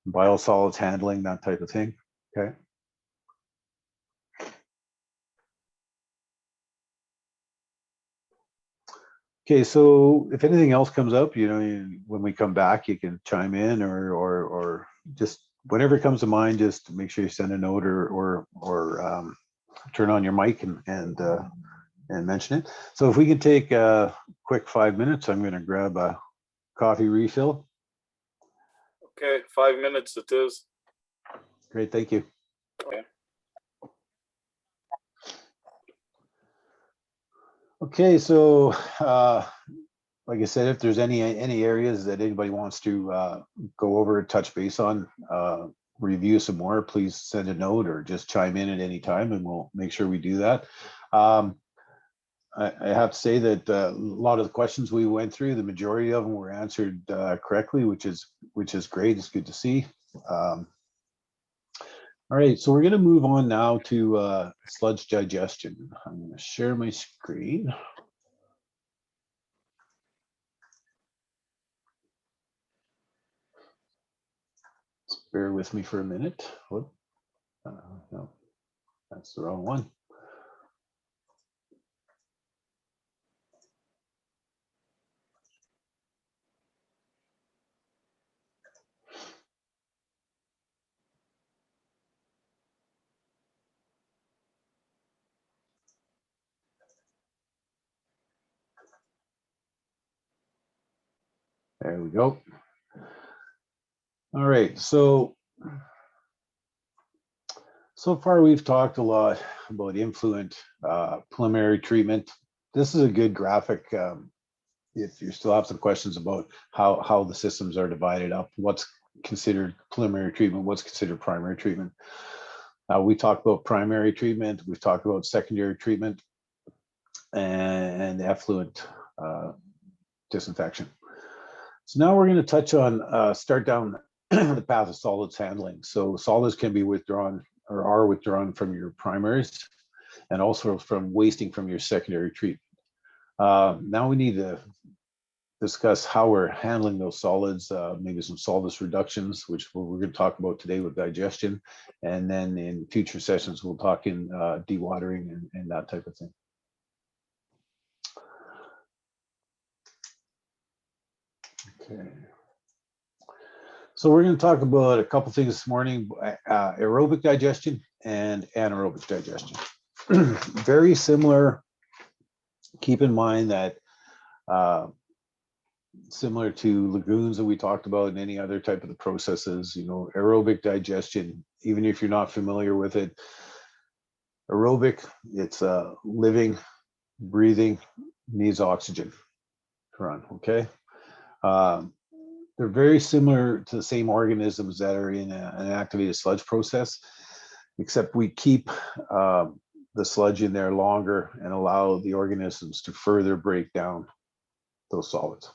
Biosolids handling, that type of thing. Okay. Okay, so if anything else comes up, when we come back, you can chime in or just whatever comes to mind, just make sure you send a note or turn on your mic and mention it. So if we can take a quick 5 minutes, I'm going to grab a coffee refill. Okay, 5 minutes it is. Great, thank you. Okay. Okay, so like I said, if there's any areas that anybody wants to go over, touch base on, review some more, please send a note or just chime in at any time and we'll make sure we do that. I have to say that a lot of the questions we went through, the majority of them were answered correctly, which is great. It's good to see. All right, so we're going to move on now to sludge digestion. I'm going to share my screen. Just bear with me for a minute. Whoop. No, that's the wrong one. There we go. All right, so far we've talked a lot about influent preliminary treatment. This is a good graphic if you still have some questions about how the systems are divided up, what's considered preliminary treatment, what's considered primary treatment. We talked about primary treatment, we've talked about secondary treatment, and effluent disinfection. So now we're going to touch on, start down the path of solids handling. So solids can be withdrawn or are withdrawn from your primaries and also from wasting from your secondary treatment. Now we need to discuss how we're handling those solids, maybe some solvent reductions, which we're going to talk about today with digestion. And then in future sessions, we'll talk in dewatering and that type of thing. Okay. So we're going to talk about a couple things this morning, aerobic digestion and anaerobic digestion. Very similar. Keep in mind that similar to lagoons that we talked about and any other type of the processes, you know, aerobic digestion, even if you're not familiar with it, aerobic, it's living, breathing, needs oxygen to run, okay? They're very similar to the same organisms that are in an activated sludge process, except we keep the sludge in there longer and allow the organisms to further break down those solids.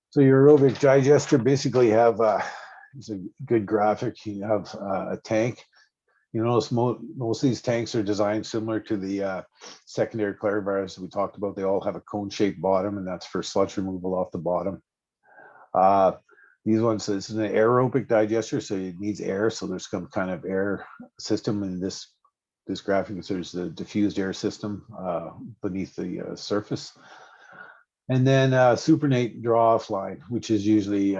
So your aerobic digester basically have, it's a good graphic, you have a tank. You notice most of these tanks are designed similar to the secondary clarifiers that we talked about. They all have a cone-shaped bottom, and that's for sludge removal off the bottom. These ones, this is an aerobic digester, so it needs air. So there's some kind of air system in this graphic. There's the diffused air system beneath the surface. And then supernate draw-off line, which is usually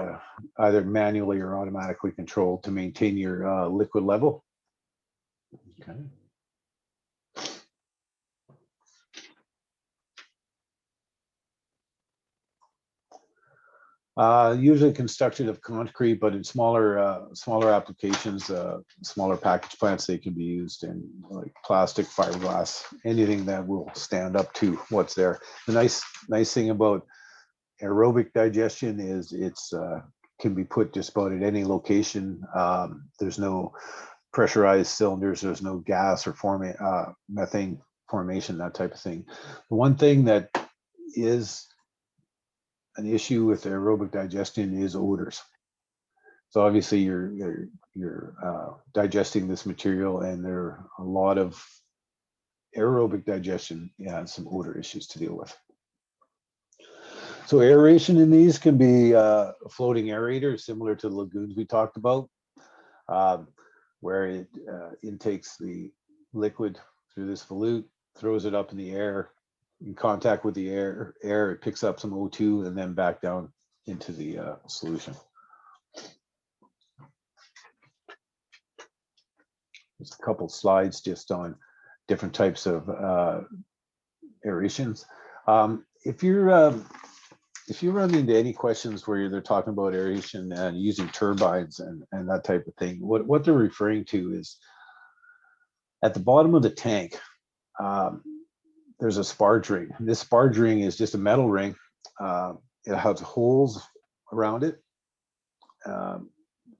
either manually or automatically controlled to maintain your liquid level. Okay. Usually constructed of concrete, but in smaller applications, smaller package plants, they can be used in like plastic, fiberglass, anything that will stand up to what's there. The nice thing about aerobic digestion is it's can be put just about at any location. There's no pressurized cylinders, there's no gas or methane formation, that type of thing. The one thing that is an issue with aerobic digestion is odors. So obviously you're digesting this material, and there are a lot of aerobic digestion has some odor issues to deal with. So aeration in these can be a floating aerator, similar to the lagoons we talked about, where it intakes the liquid through this volute, throws it up in the air, in contact with the air, it picks up some O2 and then back down into the solution. There's a couple slides just on different types of aerations. If you run into any questions where they're talking about aeration and using turbines and that type of thing, what they're referring to is at the bottom of the tank, there's a sparge ring. This sparge ring is just a metal ring, it has holes around it.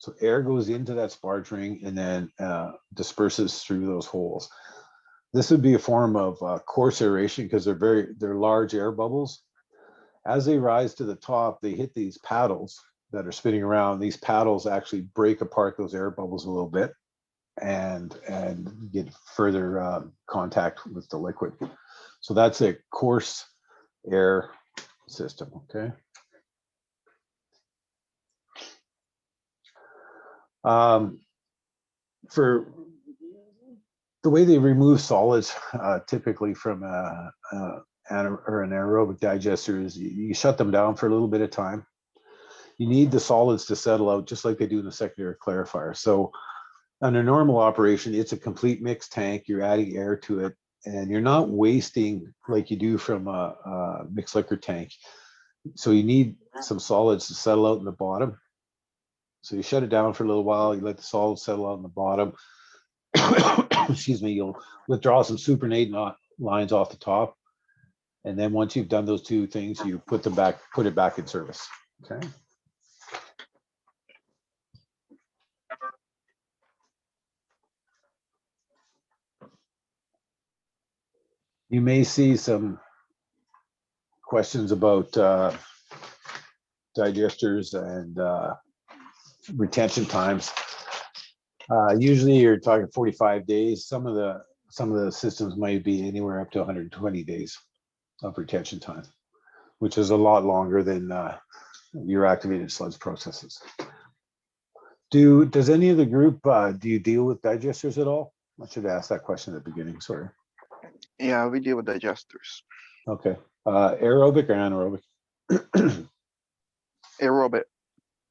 So air goes into that sparge ring and then disperses through those holes. This would be a form of coarse aeration because they're large air bubbles. As they rise to the top, they hit these paddles that are spinning around. These paddles actually break apart those air bubbles a little bit and get further contact with the liquid. So that's a coarse air system, okay? For the way they remove solids, typically from an aerobic digester is you shut them down for a little bit of time. You need the solids to settle out just like they do in a secondary clarifier. So under normal operation, it's a complete mixed tank. You're adding air to it and you're not wasting like you do from a mixed liquor tank. So you need some solids to settle out in the bottom. So you shut it down for a little while, you let the solids settle out in the bottom. Excuse me, you'll withdraw some supernatant lines off the top. And then once you've done those two things, you put it back in service, okay? You may see some questions about digesters and retention times. Usually you're talking 45 days. Some of the systems might be anywhere up to 120 days of retention time, which is a lot longer than your activated sludge processes. Does any of the group, do you deal with digesters at all? I should ask that question at the beginning, sorry. Yeah, we deal with digesters. Okay, aerobic or anaerobic? Aerobic.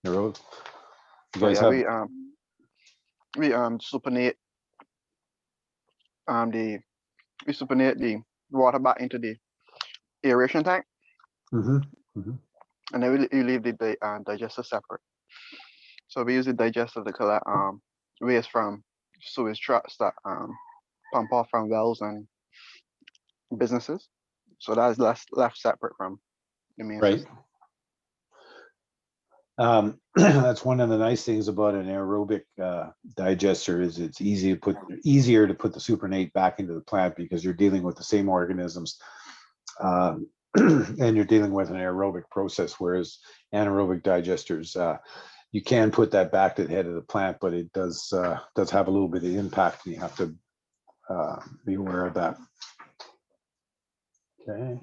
Aerobic. You So guys yeah, have we supinate the water back into the aeration tank, and then we leave the digester separate. So we use the digester to collect waste from sewage trucks that pump off from wells and businesses. So that's left separate from the main right. system. That's one of the nice things about an aerobic digester is it's easier to put the supernate back into the plant because you're dealing with the same organisms and you're dealing with an aerobic process, whereas anaerobic digesters, you can put that back to the head of the plant, but it does have a little bit of impact and you have to be aware of that. Okay.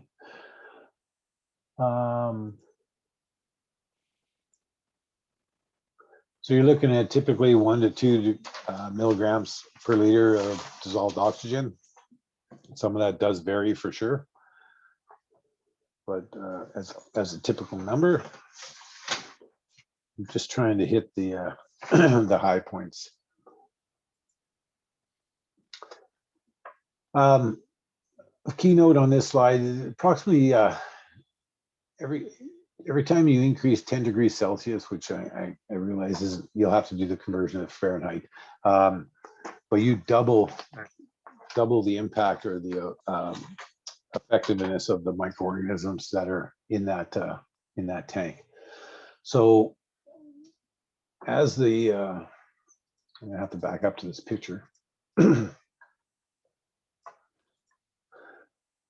So you're looking at typically 1 to 2 milligrams per liter of dissolved oxygen. Some of that does vary for sure, but as a typical number, I'm just trying to hit the the high points. A keynote on this slide is approximately every time you increase 10 degrees Celsius, which I realize is you'll have to do the conversion of Fahrenheit, but you double the impact or the effectiveness of the microorganisms that are in that tank. So as the I'm gonna have to back up to this picture.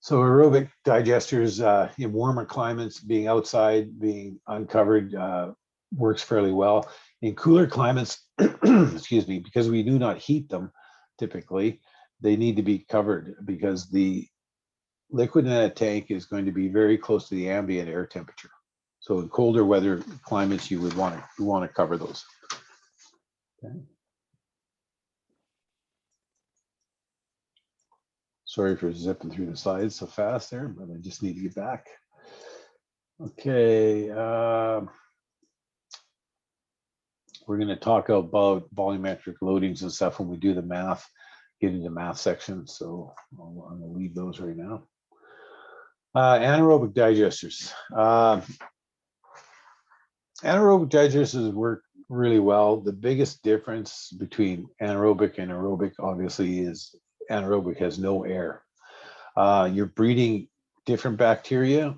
So aerobic digesters in warmer climates, being outside, being uncovered, works fairly well. In cooler climates, excuse me, because we do not heat them, typically, they need to be covered because the liquid in that tank is going to be very close to the ambient air temperature. So in colder weather climates, you would want to cover those. Okay. Sorry for zipping through the slides so fast there, but I just need to get back. Okay. We're going to talk about volumetric loadings and stuff when we do the math, get into math section. So I'm going to leave those right now. Anaerobic digesters. Anaerobic digesters work really well. The biggest difference between anaerobic and aerobic, obviously, is anaerobic has no air. You're breeding different bacteria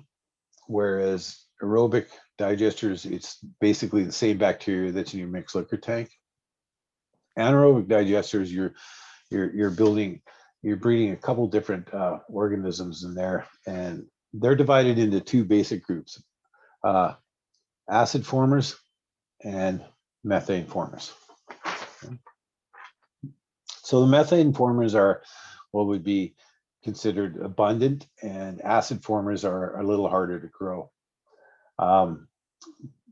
whereas aerobic digesters, it's basically the same bacteria that's in your mixed liquor tank. Anaerobic digesters, you're breeding a couple different organisms in there, and they're divided into two basic groups: acid formers and methane formers. So the methane formers are what would be considered abundant, and acid formers are a little harder to grow.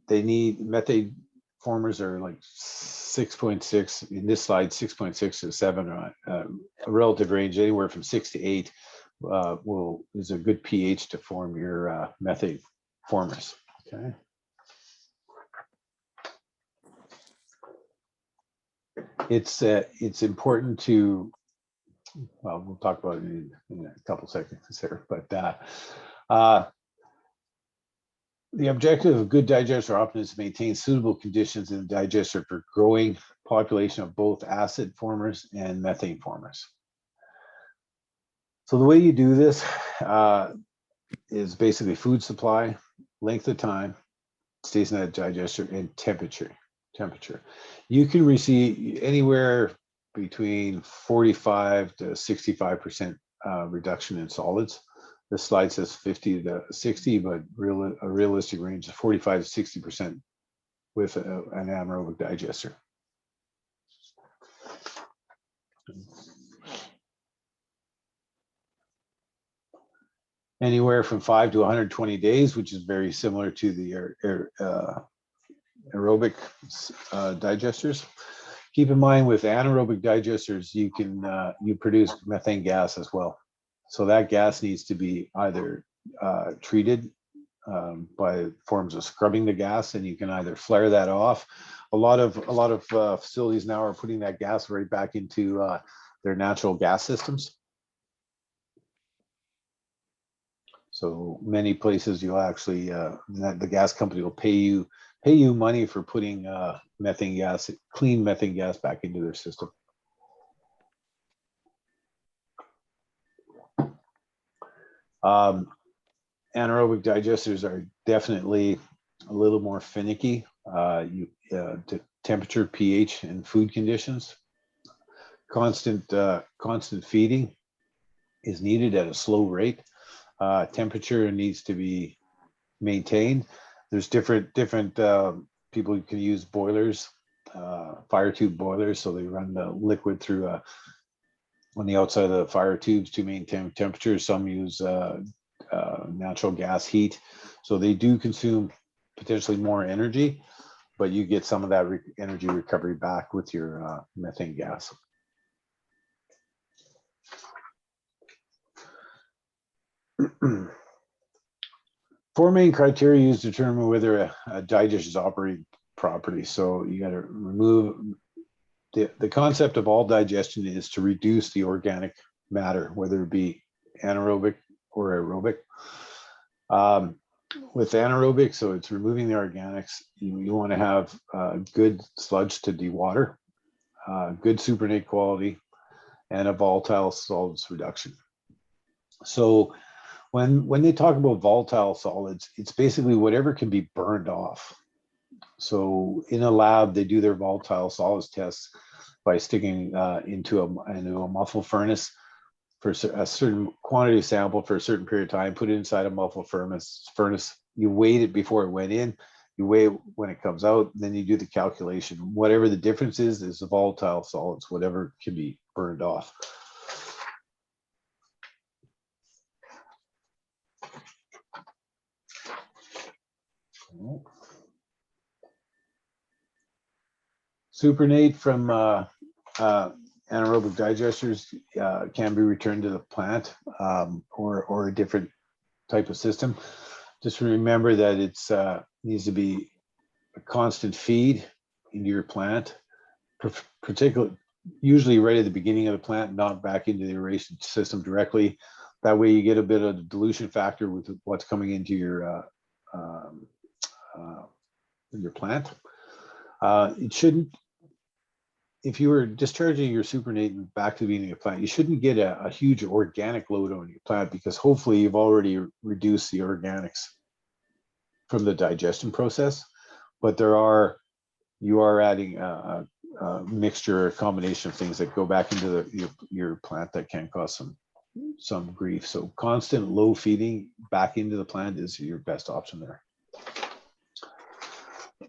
They need methane formers are like 6.6 in this slide, 6.6 to 7, a relative range anywhere from 6 to 8 is a good pH to form your methane formers. Okay. It's important to, well, we'll talk about it in a couple seconds here, but the objective of good digester often is to maintain suitable conditions in the digester for growing population of both acid formers and methane formers. So the way you do this is basically food supply, length of time, stays in that digester, and temperature. You can receive anywhere between 45 to 65% reduction in solids. This slide says 50 to 60, but a realistic range is 45 to 60% with an anaerobic digester. Anywhere from 5 to 120 days, which is very similar to the aerobic digesters. Keep in mind with anaerobic digesters, you produce methane gas as well. So that gas needs to be either treated by forms of scrubbing the gas, and you can either flare that off. A lot of facilities now are putting that gas right back into their natural gas systems. So many places you'll actually the gas company will pay you money for putting methane gas, clean methane gas, back into their system. Anaerobic digesters are definitely a little more finicky. To temperature, pH, and food conditions. Constant feeding is needed at a slow rate. Temperature needs to be maintained. There's different people can use boilers, fire tube boilers, so they run the liquid through on the outside of the fire tubes to maintain temperature. Some use natural gas heat, so they do consume potentially more energy, but you get some of that energy recovery back with your methane gas. Four main criteria used to determine whether a digester is operating properly. So you got to remove the concept of all digestion is to reduce the organic matter, whether it be anaerobic or aerobic. With anaerobic, so it's removing the organics. You want to have good sludge to dewater, good supernate quality, and a volatile solids reduction. So when they talk about volatile solids, it's basically whatever can be burned off. So in a lab, they do their volatile solids tests by sticking into a muffle furnace for a certain quantity of sample for a certain period of time, put it inside a muffle furnace. You weigh it before it went in, you weigh it when it comes out, then you do the calculation. Whatever the difference is the volatile solids, whatever can be burned off. Supernate from anaerobic digesters can be returned to the plant or a different type of system. Just remember that it's needs to be a constant feed into your plant, particularly usually right at the beginning of the plant, not back into the aeration system directly. That way you get a bit of the dilution factor with what's coming into your plant. It shouldn't, if you were discharging your supernate back to the beginning of the plant, you shouldn't get a huge organic load on your plant, because hopefully you've already reduced the organics from the digestion process, but you are adding a mixture, a combination of things that go back into your plant that can cause some grief. So constant low feeding back into the plant is your best option there.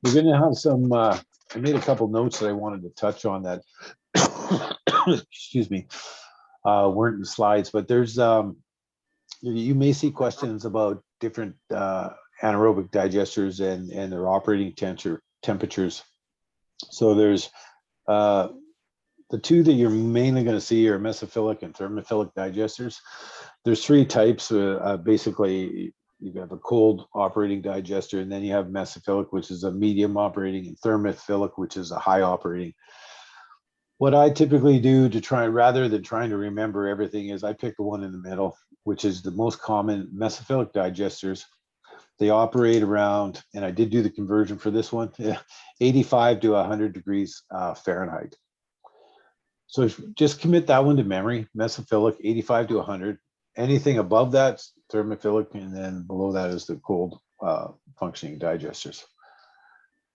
We're going to have some, I made a couple notes that I wanted to touch on that, excuse me, weren't in the slides, but there's, you may see questions about different anaerobic digesters and their operating temperatures. So there's the two that you're mainly going to see are mesophilic and thermophilic digesters. There's three types. Basically, you have a cold operating digester, and then you have mesophilic, which is a medium operating, and thermophilic, which is a high operating. What I typically do to try, rather than trying to remember everything, is I pick the one in the middle, which is the most common mesophilic digesters. They operate around, and I did do the conversion for this one, 85 to 100 degrees Fahrenheit. So just commit that one to memory, mesophilic, 85 to 100. Anything above that, thermophilic, and then below that is the cold functioning digesters.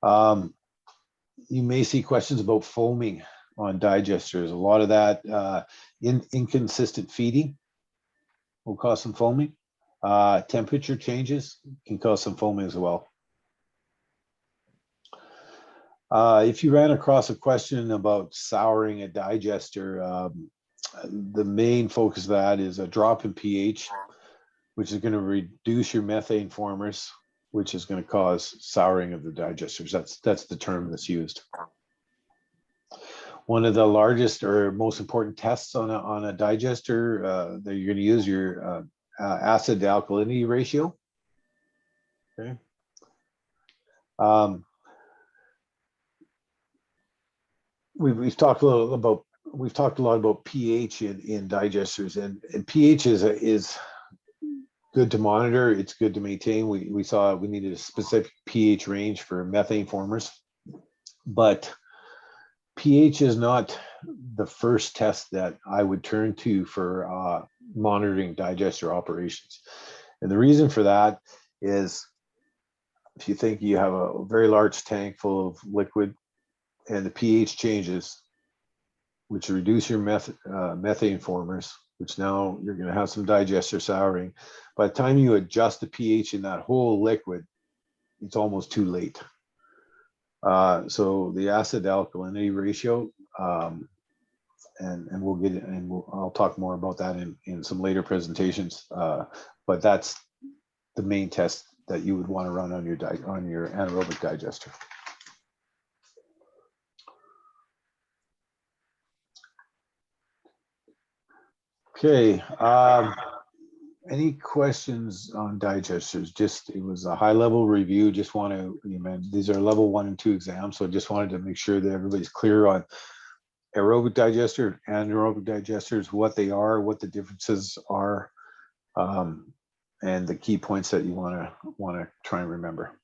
You may see questions about foaming on digesters. A lot of that inconsistent feeding will cause some foaming. Temperature changes can cause some foaming as well. If you ran across a question about souring a digester, the main focus of that is a drop in pH, which is going to reduce your methane formers, which is going to cause souring of the digesters. That's the term that's used. One of the largest or most important tests on a digester that you're going to use your acid to alkalinity ratio. Okay. We've talked a lot about pH in digesters, and pH is good to monitor. It's good to maintain. We saw we needed a specific pH range for methane formers, but pH is not the first test that I would turn to for monitoring digester operations. And the reason for that is, if you think you have a very large tank full of liquid and the pH changes, which reduce your methane formers, which now you're going to have some digester souring. By the time you adjust the pH in that whole liquid, it's almost too late. So the acid to alkalinity ratio, and we'll get it, and I'll talk more about that in some later presentations. But that's the main test that you would want to run on your anaerobic digester. Okay, any questions on digesters? It was a high level review. Just want to, these are level 1 and 2 exams. So just wanted to make sure that everybody's clear on aerobic digester, anaerobic digesters, what they are, what the differences are, and the key points that you want to try and remember.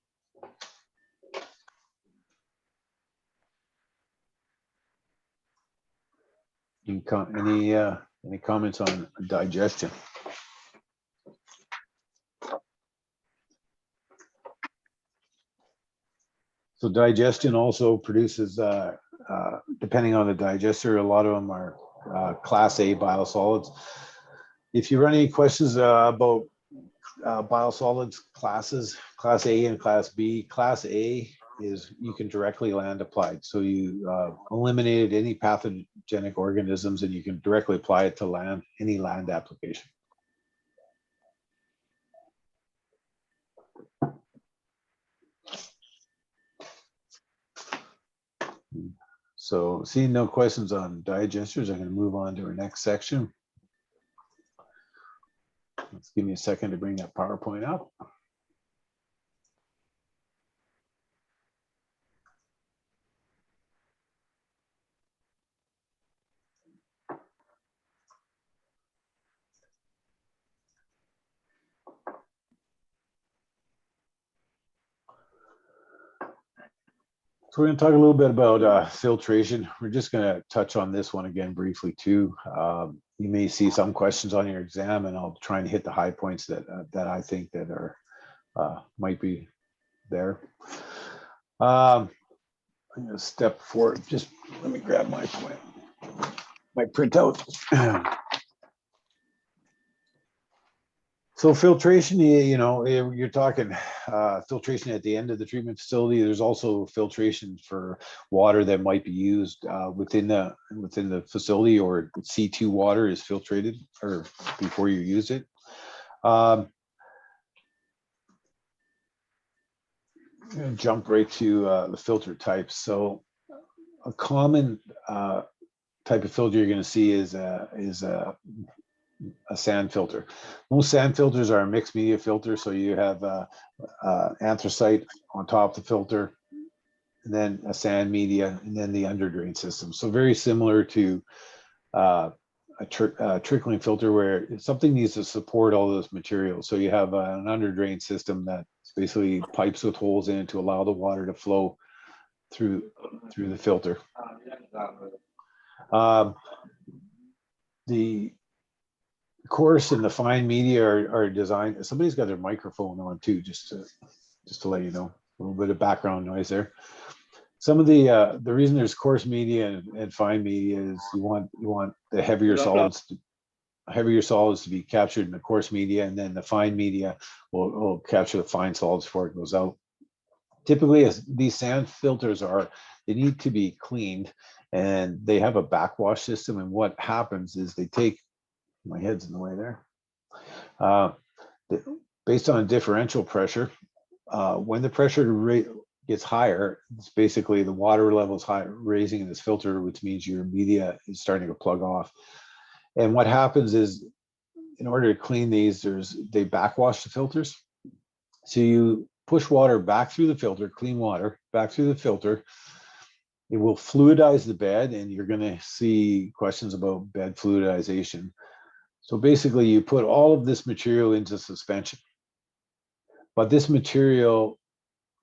Any comments on digestion? So digestion also produces, depending on the digester, a lot of them are class A biosolids. If you run any questions about biosolids classes, class A and class B, class A is you can directly land applied. So you eliminated any pathogenic organisms and you can directly apply it to any land application. So seeing no questions on digesters, I'm going to move on to our next section. Let's give me a second to bring that PowerPoint up. So we're going to talk a little bit about filtration. We're just going to touch on this one again briefly too. You may see some questions on your exam, and I'll try and hit the high points that I think that are might be there. I'm gonna step forward. Just let me grab my printout. So filtration, you know, you're talking filtration at the end of the treatment facility. There's also filtration for water that might be used within the facility, or C2 water is filtrated or before you use it. I'm gonna jump right to the filter types. So a common type of filter you're going to see is a sand filter. Most sand filters are a mixed media filter, so you have anthracite on top of the filter, and then a sand media, and then the underdrain system. So very similar to a trickling filter, where something needs to support all those materials. So you have an underdrain system that's basically pipes with holes in it to allow the water to flow through the filter. The coarse and the fine media are designed. Somebody's got their microphone on too, just to let you know. A little bit of background noise there. Some of the reason there's coarse media and fine media is you want the heavier solids to be captured in the coarse media, and then the fine media will capture the fine solids before it goes out. Typically, as these sand filters they need to be cleaned, and they have a backwash system. And what happens is they take, my head's in the way there. Based on differential pressure, when the pressure rate gets higher, it's basically the water level is raising in this filter, which means your media is starting to plug off. And what happens is, in order to clean these, they backwash the filters. So you push water back through the filter, clean water back through the filter. It will fluidize the bed, and you're going to see questions about bed fluidization. So basically, you put all of this material into suspension, but this material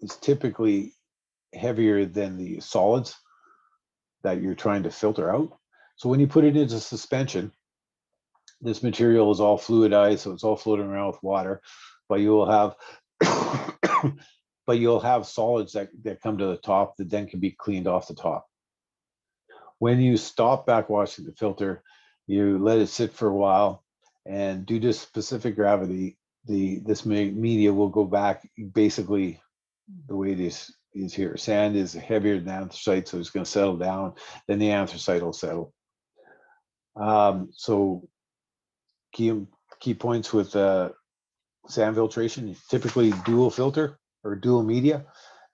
is typically heavier than the solids that you're trying to filter out. So when you put it into suspension, this material is all fluidized, so it's all floating around with water, but you will have solids that come to the top that then can be cleaned off the top. When you stop backwashing the filter, you let it sit for a while, and due to specific gravity, this media will go back basically the way it is here. Sand is heavier than anthracite, so it's going to settle down. Then the anthracite will settle. So key points with sand filtration: typically dual filter or dual media.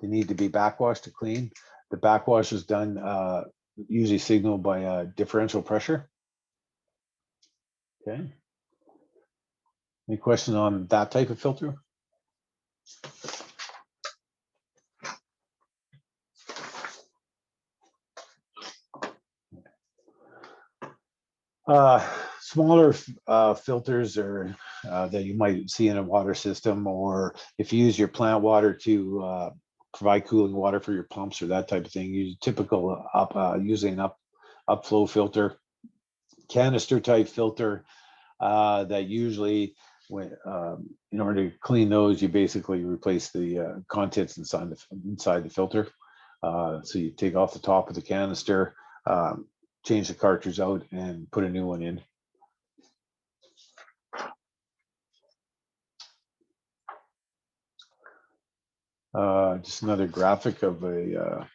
They need to be backwashed to clean. The backwash is done usually signaled by differential pressure. Okay. Any question on that type of filter? Smaller filters are that you might see in a water system, or if you use your plant water to provide cooling water for your pumps or that type of thing, use typical using upflow filter, canister type filter that usually, when in order to clean those, you basically replace the contents inside the filter. So you take off the top of the canister, change the cartridge out, and put a new one in. Just another graphic of a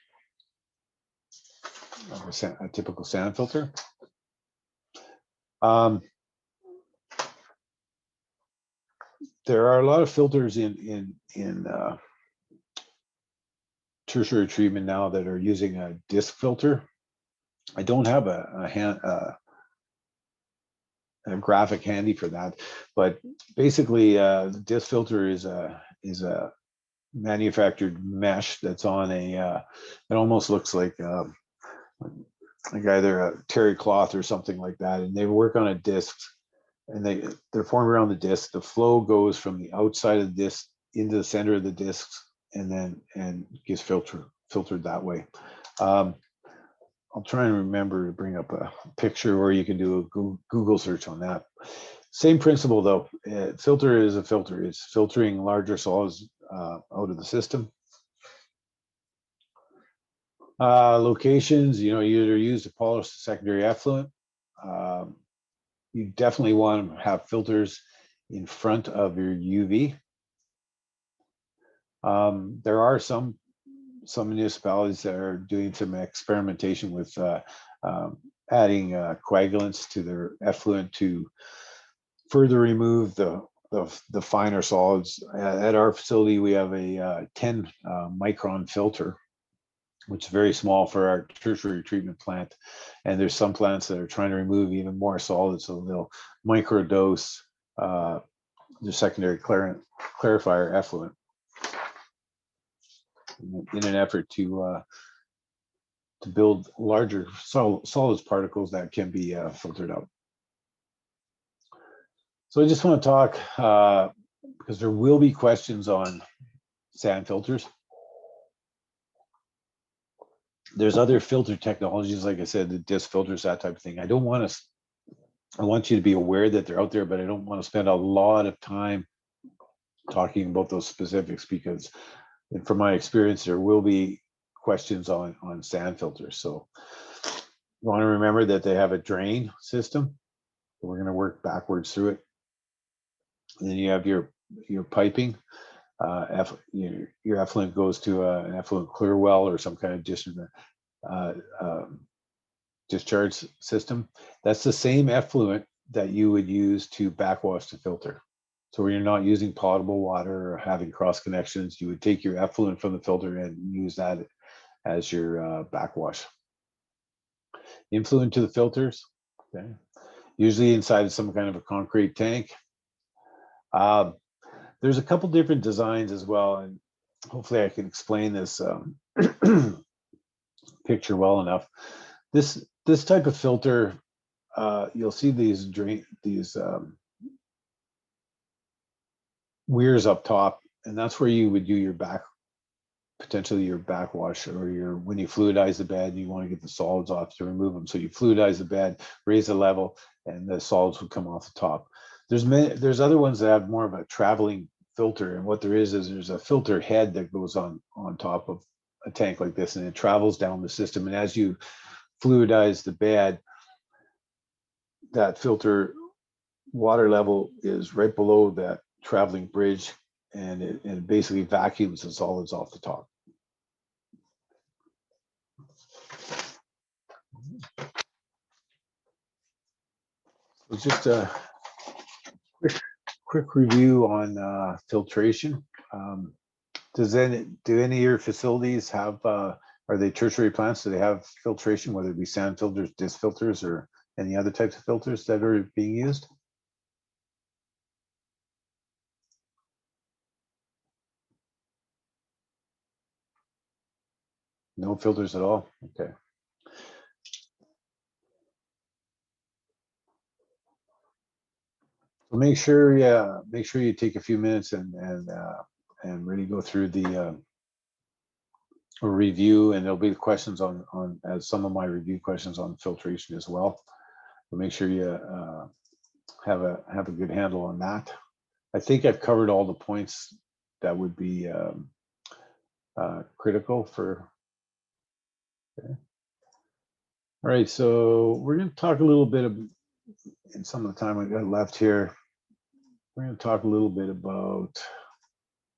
typical sand filter. There are a lot of filters in tertiary treatment now that are using a disc filter. I don't have a graphic handy for that, but basically the disc filter is a manufactured mesh that's on it almost looks like either a terry cloth or something like that, and they work on a disc, and they're formed around the disc. The flow goes from the outside of the disc into the center of the discs, and gets filtered that way. I'll try and remember to bring up a picture, or you can do a Google search on that. Same principle though. Filter is a filter. It's filtering larger solids out of the system. Locations, you either use to polish the secondary effluent. You definitely want to have filters in front of your UV. There are some municipalities that are doing some experimentation with adding coagulants to their effluent to further remove the finer solids. At our facility, we have a 10 micron filter, which is very small for our tertiary treatment plant. And there's some plants that are trying to remove even more solids, so they'll microdose the secondary clarifier effluent in an effort to build larger solids particles that can be filtered out. So I just want to talk, because there will be questions on sand filters. There's other filter technologies, like I said, the disc filters, that type of thing. I want you to be aware that they're out there, but I don't want to spend a lot of time talking about those specifics, because from my experience, there will be questions on sand filters. So you want to remember that they have a drain system. So we're going to work backwards through it. And then you have your piping. Your effluent goes to an effluent clear well or some kind of discharge system. That's the same effluent that you would use to backwash the filter. So when you're not using potable water or having cross connections, you would take your effluent from the filter and use that as your backwash. Influent to the filters, okay, usually inside of some kind of a concrete tank. There's a couple different designs as well, and hopefully I can explain this picture well enough. This type of filter, you'll see these weirs up top, and that's where you would do potentially your backwash, or when you fluidize the bed and you want to get the solids off to remove them. So you fluidize the bed, raise the level, and the solids would come off the top. There's other ones that have more of a traveling filter, and what there is there's a filter head that goes on top of a tank like this, and it travels down the system. And as you fluidize the bed, that filter water level is right below that traveling bridge, and it basically vacuums the solids off the top. So just a quick review on filtration. Do any of your facilities have, are they tertiary plants? Do they have filtration, whether it be sand filters, disc filters, or any other types of filters that are being used? No filters at all? Okay. So make sure you take a few minutes and really go through the review, and there'll be questions on as some of my review questions on filtration as well. So make sure you have a good handle on that. I think I've covered all the points that would be critical for. Okay. All right, so we're going to talk a little bit in some of the time we got left here. We're going to talk a little bit about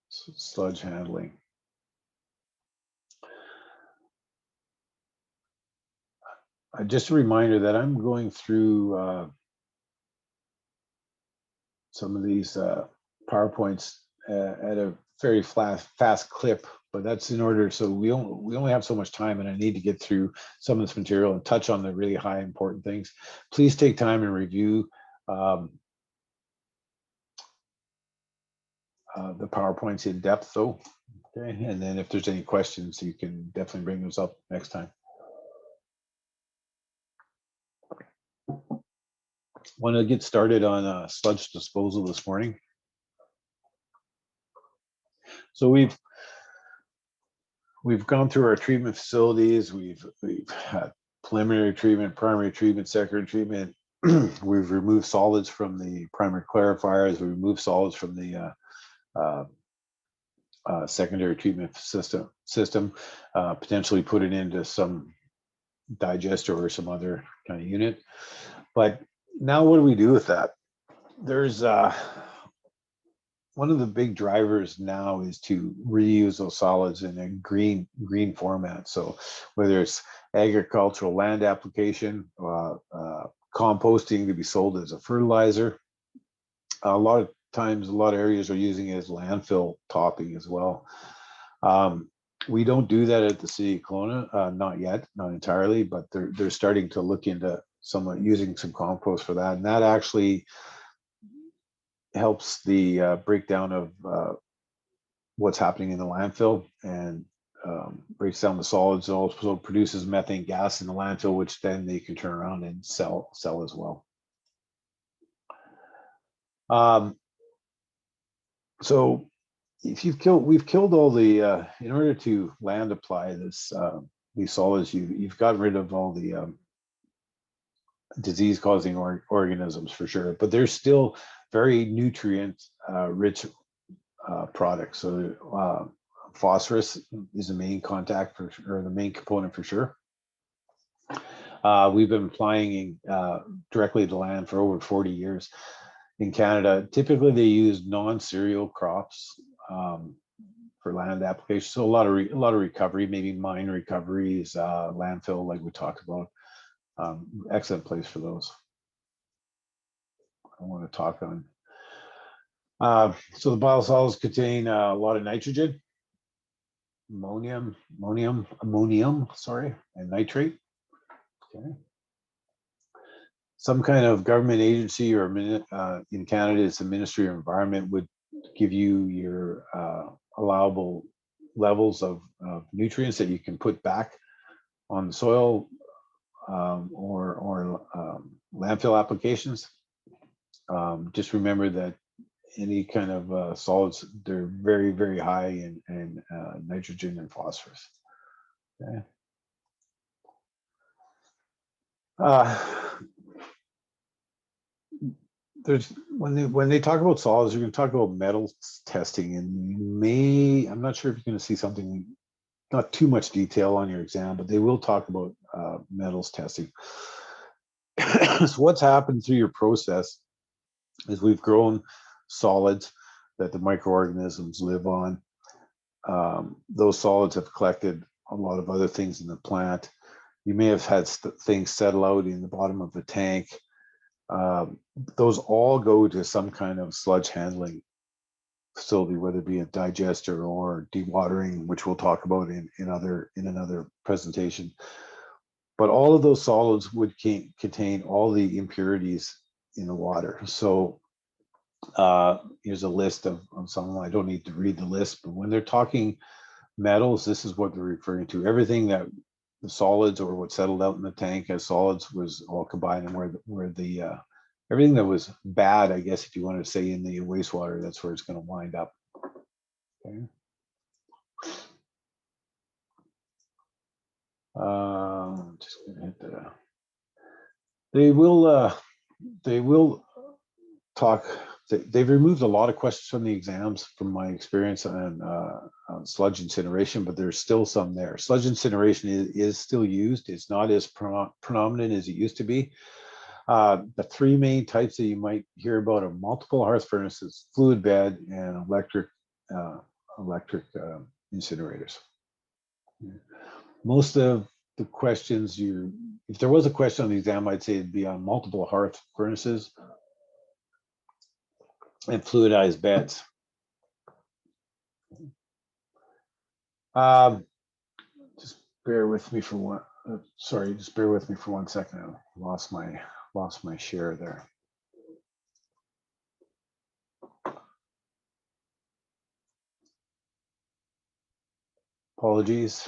sludge handling. Just a reminder that I'm going through some of these PowerPoints at a very fast clip, but that's in order, so we only have so much time, and I need to get through some of this material and touch on the really high important things. Please take time and review the PowerPoints in depth though, okay? And then if there's any questions, you can definitely bring those up next time. Want to get started on sludge disposal this morning. So we've gone through our treatment facilities. We've had preliminary treatment, primary treatment, secondary treatment. We've removed solids from the primary clarifiers. We removed solids from the secondary treatment system, potentially put it into some digester or some other kind of unit. But now what do we do with that? There's one of the big drivers now is to reuse those solids in a green format. So whether it's agricultural land application, composting to be sold as a fertilizer, a lot of times, a lot of areas are using it as landfill topping as well. We don't do that at the city of Kelowna, not yet, not entirely, but they're starting to look into using some compost for that, and that actually helps the breakdown of what's happening in the landfill, and breaks down the solids. It also produces methane gas in the landfill, which then they can turn around and sell as well. So if we've killed all the, in order to land apply this, these solids, you've gotten rid of all the disease causing organisms for sure, but there's still very nutrient rich products. So phosphorus is the main contact or the main component for sure. We've been applying directly to land for over 40 years. In Canada, typically they use non-cereal crops for land application. So a lot of recovery, maybe mine recoveries, landfill, like we talked about. Excellent place for those. I want to talk on. So the biosolids contain a lot of nitrogen, ammonium, and nitrate. Okay. Some kind of government agency or in Canada, it's the Ministry of Environment, would give you your allowable levels of nutrients that you can put back on the soil or landfill applications. Just remember that any kind of solids, they're very, very high in nitrogen and phosphorus. Okay. There's when they talk about solids, you're going to talk about metals testing, and I'm not sure if you're going to see something, not too much detail on your exam, but they will talk about metals testing. So what's happened through your process is we've grown solids that the microorganisms live on. Those solids have collected a lot of other things in the plant. You may have had things settle out in the bottom of the tank. Those all go to some kind of sludge handling facility, whether it be a digester or dewatering, which we'll talk about in another presentation. But all of those solids would contain all the impurities in the water. So here's a list of some of them. I don't need to read the list, but when they're talking metals, this is what they're referring to. Everything that the solids or what settled out in the tank as solids was all combined, and where the everything that was bad, I guess if you want to say, in the wastewater, that's where it's going to wind up. Okay. Just gonna hit the. They will talk. They've removed a lot of questions from the exams, from my experience on sludge incineration, but there's still some there. Sludge incineration is still used. It's not as predominant as it used to be. The three main types that you might hear about are multiple hearth furnaces, fluid bed, and electric incinerators. Most of the questions if there was a question on the exam, I'd say it'd be on multiple hearth furnaces and fluidized beds. Just bear with me for one. Sorry, just bear with me for 1 second. I lost my share there. Apologies.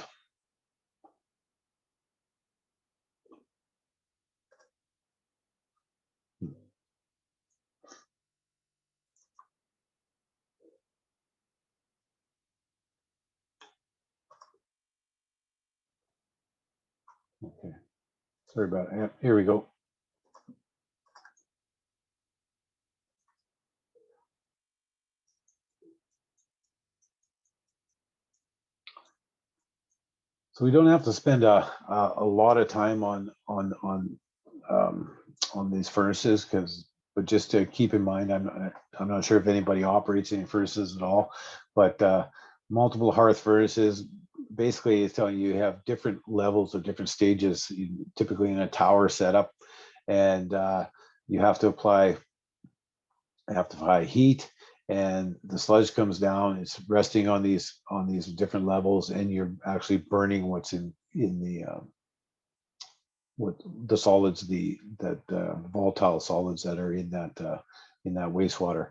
Okay, sorry about it. Here we go. So we don't have to spend a lot of time on these furnaces, but just to keep in mind, I'm not sure if anybody operates any furnaces at all, but multiple hearth furnaces basically is telling you have different levels or different stages, typically in a tower setup, and you have to apply heat, and the sludge comes down. It's resting on these different levels, and you're actually burning what's in the what the solids, that volatile solids that are in that wastewater.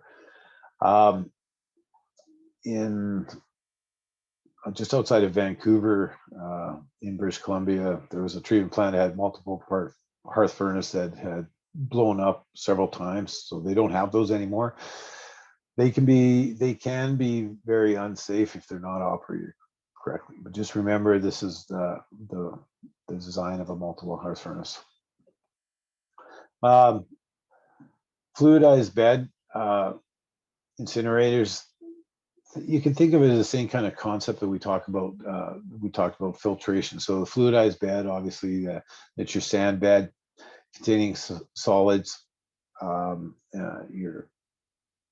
In just outside of Vancouver, in British Columbia, there was a treatment plant that had multiple part hearth furnace that had blown up several times, so they don't have those anymore. They can be very unsafe if they're not operated correctly. But just remember, this is the design of a multiple hearth furnace. Fluidized bed incinerators. You can think of it as the same kind of concept that we talked about. We talked about filtration. So the fluidized bed, obviously, it's your sand bed containing solids.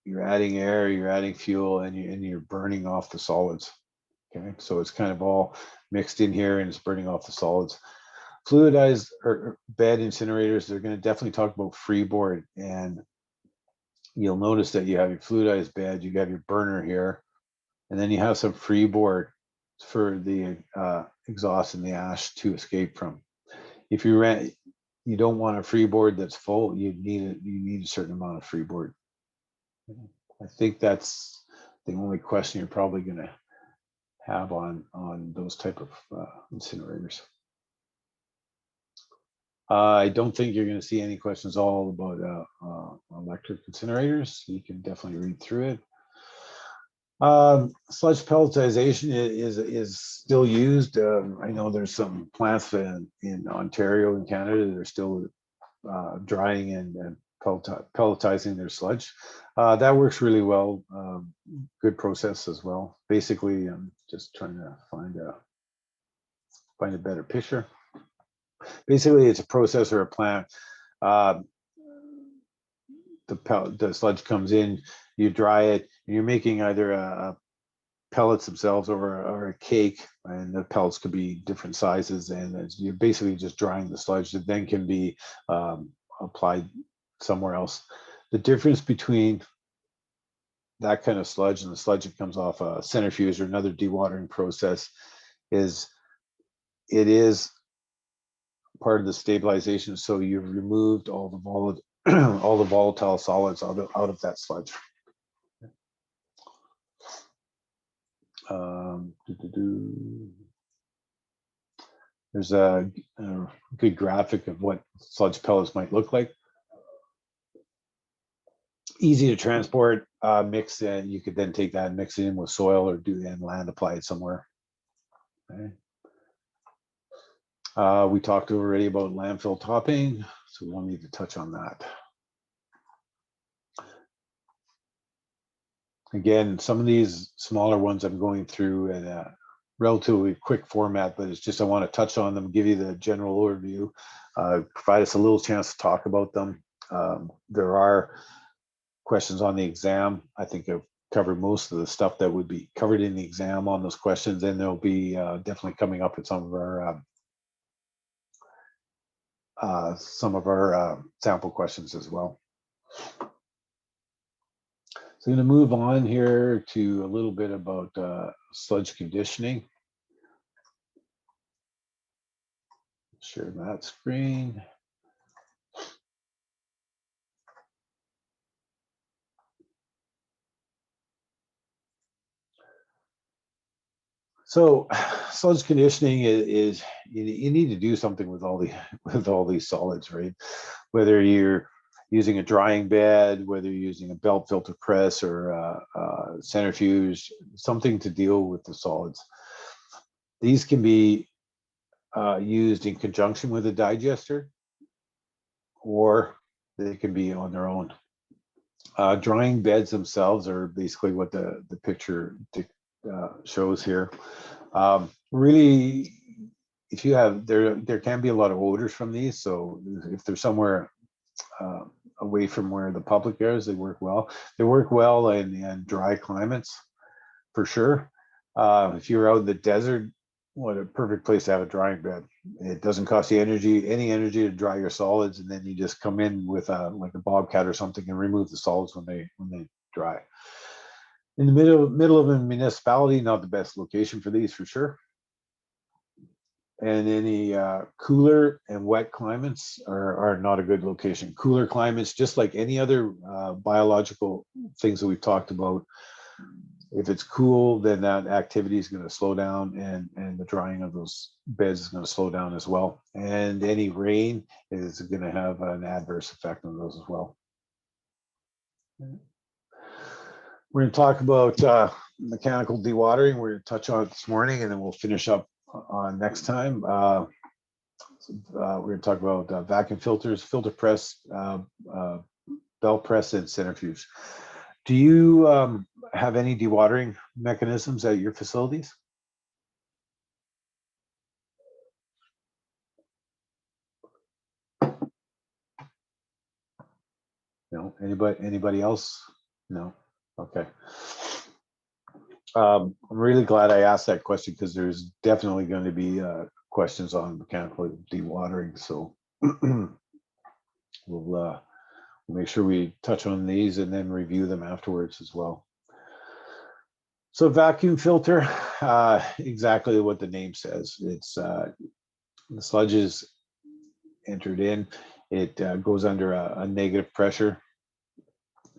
You're adding air, you're adding fuel, and you're burning off the solids. Okay, so it's kind of all mixed in here, and it's burning off the solids. Fluidized or bed incinerators, they're going to definitely talk about freeboard, and you'll notice that you have your fluidized bed, you have your burner here, and then you have some freeboard for the exhaust and the ash to escape from. If you don't want a freeboard that's full, you need a certain amount of freeboard. I think that's the only question you're probably going to have on those type of incinerators. I don't think you're going to see any questions all about electric incinerators. You can definitely read through it. Sludge pelletization is still used. I know there's some plants in Ontario and Canada that are still drying and pelletizing their sludge. That works really well. Good process as well. Basically, I'm just trying to find a better picture. Basically, it's a process or a plant. The sludge comes in, you dry it, and you're making either a pellets themselves or a cake, and the pellets could be different sizes, and you're basically just drying the sludge that then can be applied somewhere else. The difference between that kind of sludge and the sludge that comes off a centrifuge or another dewatering process is it is part of the stabilization. So you've removed all the volatile solids out of that sludge. There's a good graphic of what sludge pellets might look like. Easy to transport, mix, and you could then take that and mix it in with soil or land apply it somewhere. Okay. We talked already about landfill topping, so we won't need to touch on that. Again, some of these smaller ones I'm going through in a relatively quick format, but it's just I want to touch on them, give you the general overview, provide us a little chance to talk about them. There are questions on the exam. I think I've covered most of the stuff that would be covered in the exam on those questions, and they'll be definitely coming up in some of our sample questions as well. So I'm going to move on here to a little bit about sludge conditioning. Share that screen. So sludge conditioning is you need to do something with all these solids, right? Whether you're using a drying bed, whether you're using a belt filter press or a centrifuge, something to deal with the solids. These can be used in conjunction with a digester, or they can be on their own. Drying beds themselves are basically what the picture shows here. Really if you have, there can be a lot of odors from these. So if they're somewhere away from where the public is, they work well. They work well in dry climates, for sure. If you're out in the desert, what a perfect place to have a drying bed. It doesn't cost you any energy to dry your solids, and then you just come in with like a bobcat or something and remove the solids when they dry. In the middle of a municipality, not the best location for these, for sure. And any cooler and wet climates are not a good location. Cooler climates, just like any other biological things that we've talked about, if it's cool, then that activity is going to slow down, and the drying of those beds is going to slow down as well. And any rain is going to have an adverse effect on those as well. We're going to talk about mechanical dewatering. We're going to touch on it this morning, and then we'll finish up on next time. We're going to talk about vacuum filters, filter press, belt press, and centrifuge. Do you have any dewatering mechanisms at your facilities? No. Anybody else? No. Okay. I'm really glad I asked that question, because there's definitely going to be questions on mechanical dewatering. So we'll make sure we touch on these and then review them afterwards as well. So vacuum filter, exactly what the name says. It's the sludge is entered in. It goes under a negative pressure.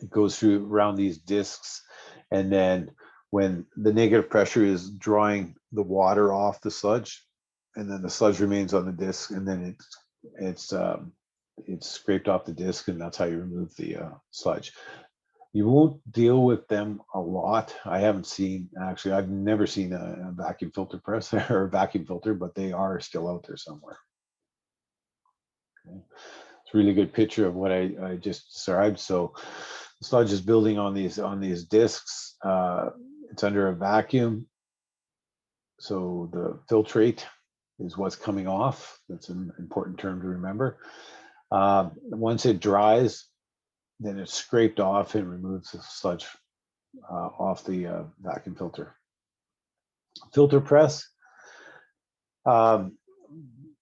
It goes through around these discs, and then when the negative pressure is drawing the water off the sludge, and then the sludge remains on the disc, and then it's scraped off the disc, and that's how you remove the sludge. You won't deal with them a lot. I haven't seen, actually, I've never seen a vacuum filter press or a vacuum filter, but they are still out there somewhere. Okay. It's a really good picture of what I just described. So the sludge is building on these discs. It's under a vacuum. So the filtrate is what's coming off. That's an important term to remember. Once it dries, then it's scraped off and removes the sludge off the vacuum filter. Filter press.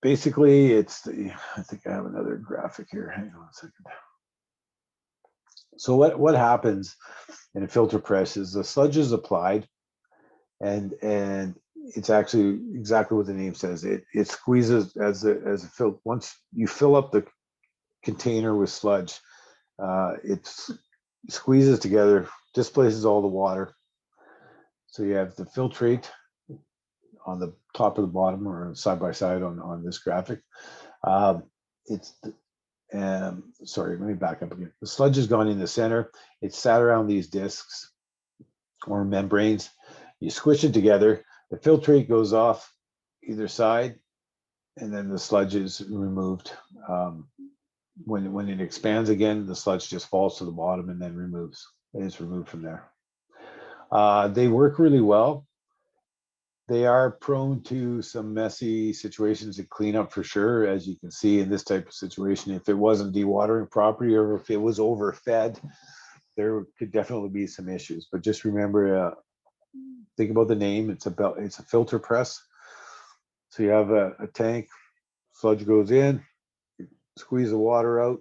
Basically, it's I think I have another graphic here. Hang on a second. So what happens in a filter press is the sludge is applied, and it's actually exactly what the name says. It squeezes as a fill. Once you fill up the container with sludge, it squeezes together, displaces all the water. So you have the filtrate on the top of the bottom, or side by side on this graphic. Sorry, let me back up again. The sludge has gone in the center. It's sat around these discs or membranes. You squish it together. The filtrate goes off either side, and then the sludge is removed. When it expands again, the sludge just falls to the bottom and then is removed from there. They work really well. They are prone to some messy situations to clean up, for sure, as you can see in this type of situation. If it wasn't dewatering properly, or if it was overfed, there could definitely be some issues. But just remember, think about the name. It's a filter press. So you have a tank, sludge goes in, you squeeze the water out,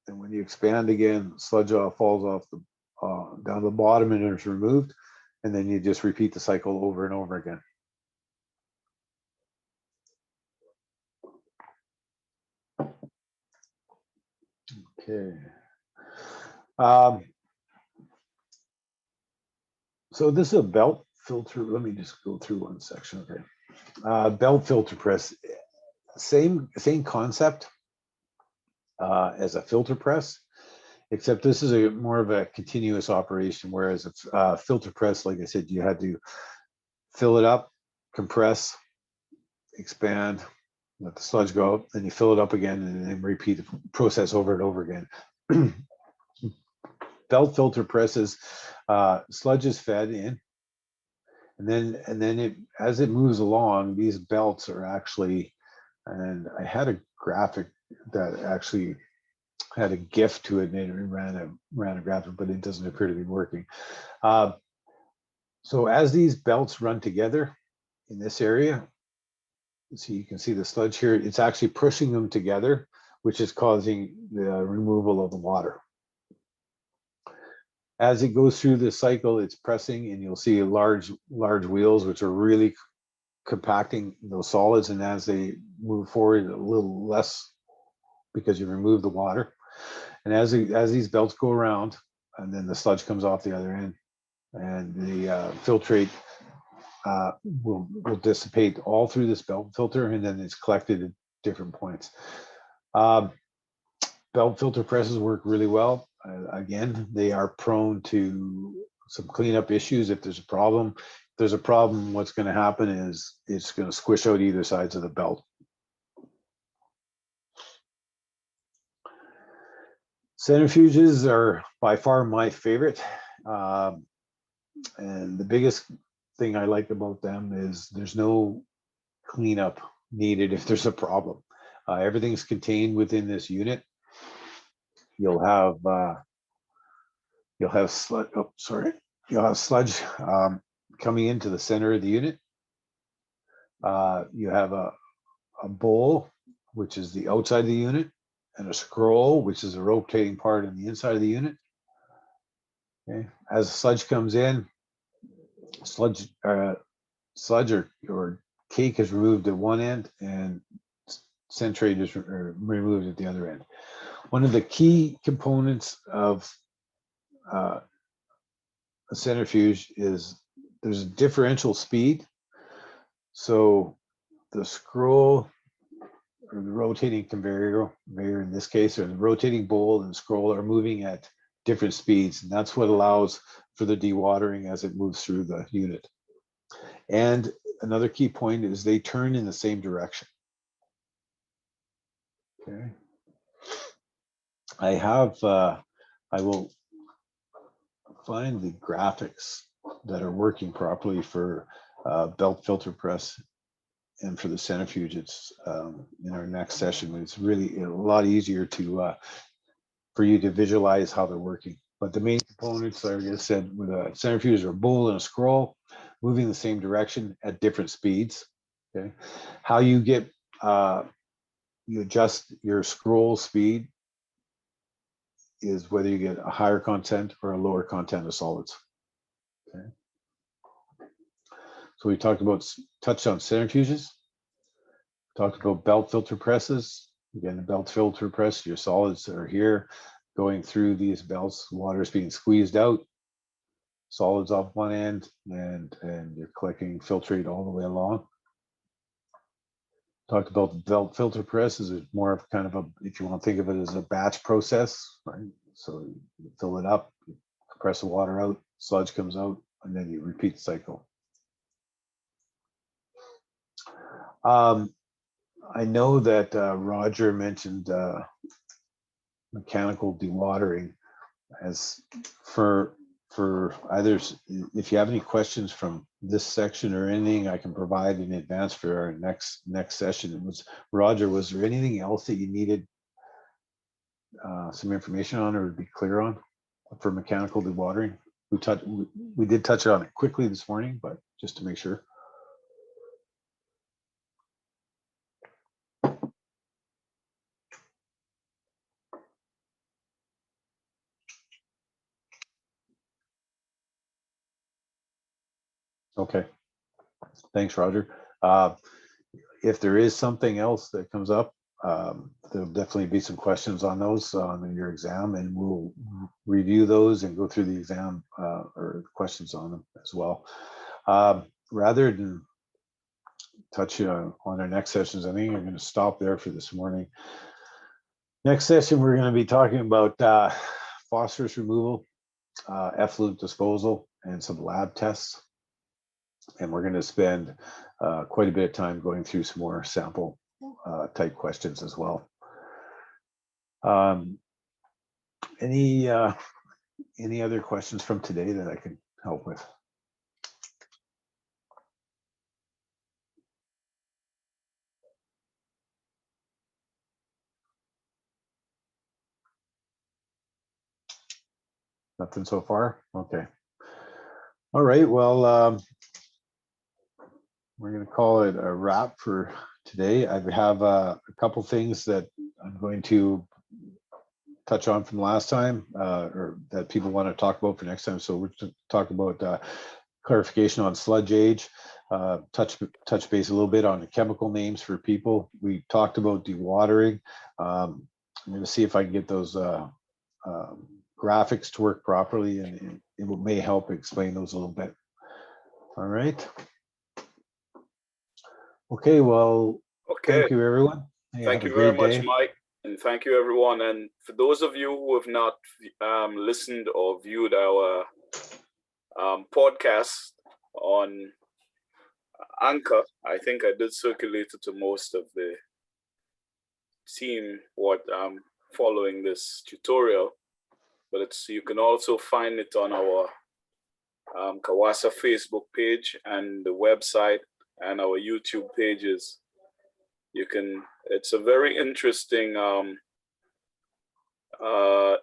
and when you expand again, sludge falls off down the bottom and it's removed, and then you just repeat the cycle over and over again. Okay. So this is a belt filter. Let me just go through one section. Okay. Belt filter press, same concept as a filter press, except this is more of a continuous operation, whereas a filter press, like I said, you had to fill it up, compress, expand, let the sludge go up, then you fill it up again, and then repeat the process over and over again. Belt filter presses, sludge is fed in, And then as it moves along, these belts are actually, and I had a graphic that actually had a GIF to it, and it ran a graphic, but it doesn't appear to be working. So as these belts run together in this area, so you can see the sludge here, it's actually pushing them together, which is causing the removal of the water. As it goes through the cycle, it's pressing, and you'll see large wheels, which are really compacting those solids. And as they move forward, a little less because you remove the water. And as these belts go around, and then the sludge comes off the other end, and the filtrate will dissipate all through this belt filter, and then it's collected at different points. Belt filter presses work really well. Again, they are prone to some cleanup issues if there's a problem. If there's a problem, what's going to happen is it's going to squish out either sides of the belt. Centrifuges are by far my favorite. And the biggest thing I like about them is there's no cleanup needed if there's a problem. Everything's contained within this unit. You'll have sludge. Oh, sorry. You'll have sludge coming into the center of the unit. You have a bowl, which is the outside of the unit, and a scroll, which is a rotating part on the inside of the unit. Okay. As sludge comes in, sludge or cake is removed at one end, and centrate is removed at the other end. One of the key components of a centrifuge is there's a differential speed. So the scroll or the rotating conveyor in this case, or the rotating bowl and scroll are moving at different speeds, and that's what allows for the dewatering as it moves through the unit. And another key point is they turn in the same direction. Okay. I will find the graphics that are working properly for belt filter press and for the centrifuge. It's in our next session. It's really a lot easier to for you to visualize how they're working. But the main components, like I said, with a centrifuge or a bowl and a scroll, moving the same direction at different speeds. Okay, how you get you adjust your scroll speed is whether you get a higher content or a lower content of solids. Okay. So we touched on centrifuges, talked about belt filter presses. Again, the belt filter press, your solids are here going through these belts, water is being squeezed out, solids off one end, and you're collecting filtrate all the way along. Talked about the belt filter press is more of kind of a, if you want to think of it as a batch process, right? So you fill it up, you compress the water out, sludge comes out, and then you repeat the cycle. I know that Roger mentioned mechanical dewatering as for either, if you have any questions from this section or anything I can provide in advance for our next session. It was Roger, was there anything else that you needed some information on or to be clear on for mechanical dewatering? We did touch on it quickly this morning, but just to make sure. Okay, thanks, Roger. If there is something else that comes up, there'll definitely be some questions on those on your exam, and we'll review those and go through the exam or questions on them as well. Rather than touch on our next sessions, I think I'm going to stop there for this morning. Next session, we're going to be talking about phosphorus removal, effluent disposal, and some lab tests. And we're going to spend quite a bit of time going through some more sample type questions as well. Any other questions from today that I can help with? Nothing so far? Okay. All right, well, we're gonna call it a wrap for today. I have a couple things that I'm going to touch on from last time, or that people want to talk about for next time. So we're to talk about clarification on sludge age, touch base a little bit on the chemical names for people. We talked about dewatering. I'm going to see if I can get those graphics to work properly, and it may help explain those a little bit. All right. Okay, well, Okay. thank you, everyone. Hey, Thank have you a very great much, day. Mike. And thank you, everyone. And for those of you who have not listened or viewed our podcast on Anchor, I think I did circulate it to most of the team following this tutorial. But you can also find it on our CAWASA Facebook page and the website and our YouTube pages. It's a very interesting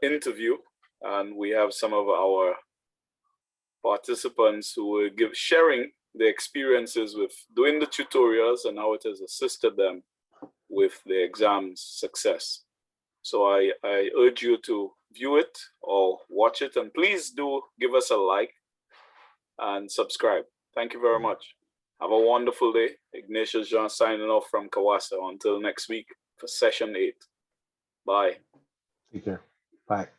interview, and we have some of our participants who will sharing their experiences with doing the tutorials and how it has assisted them with the exam's success. So I urge you to view it or watch it, and please do give us a like and subscribe. Thank you very much. Have a wonderful day. Ignatius Jean signing off from CAWASA until next week for session 8. Bye. Take care. Bye.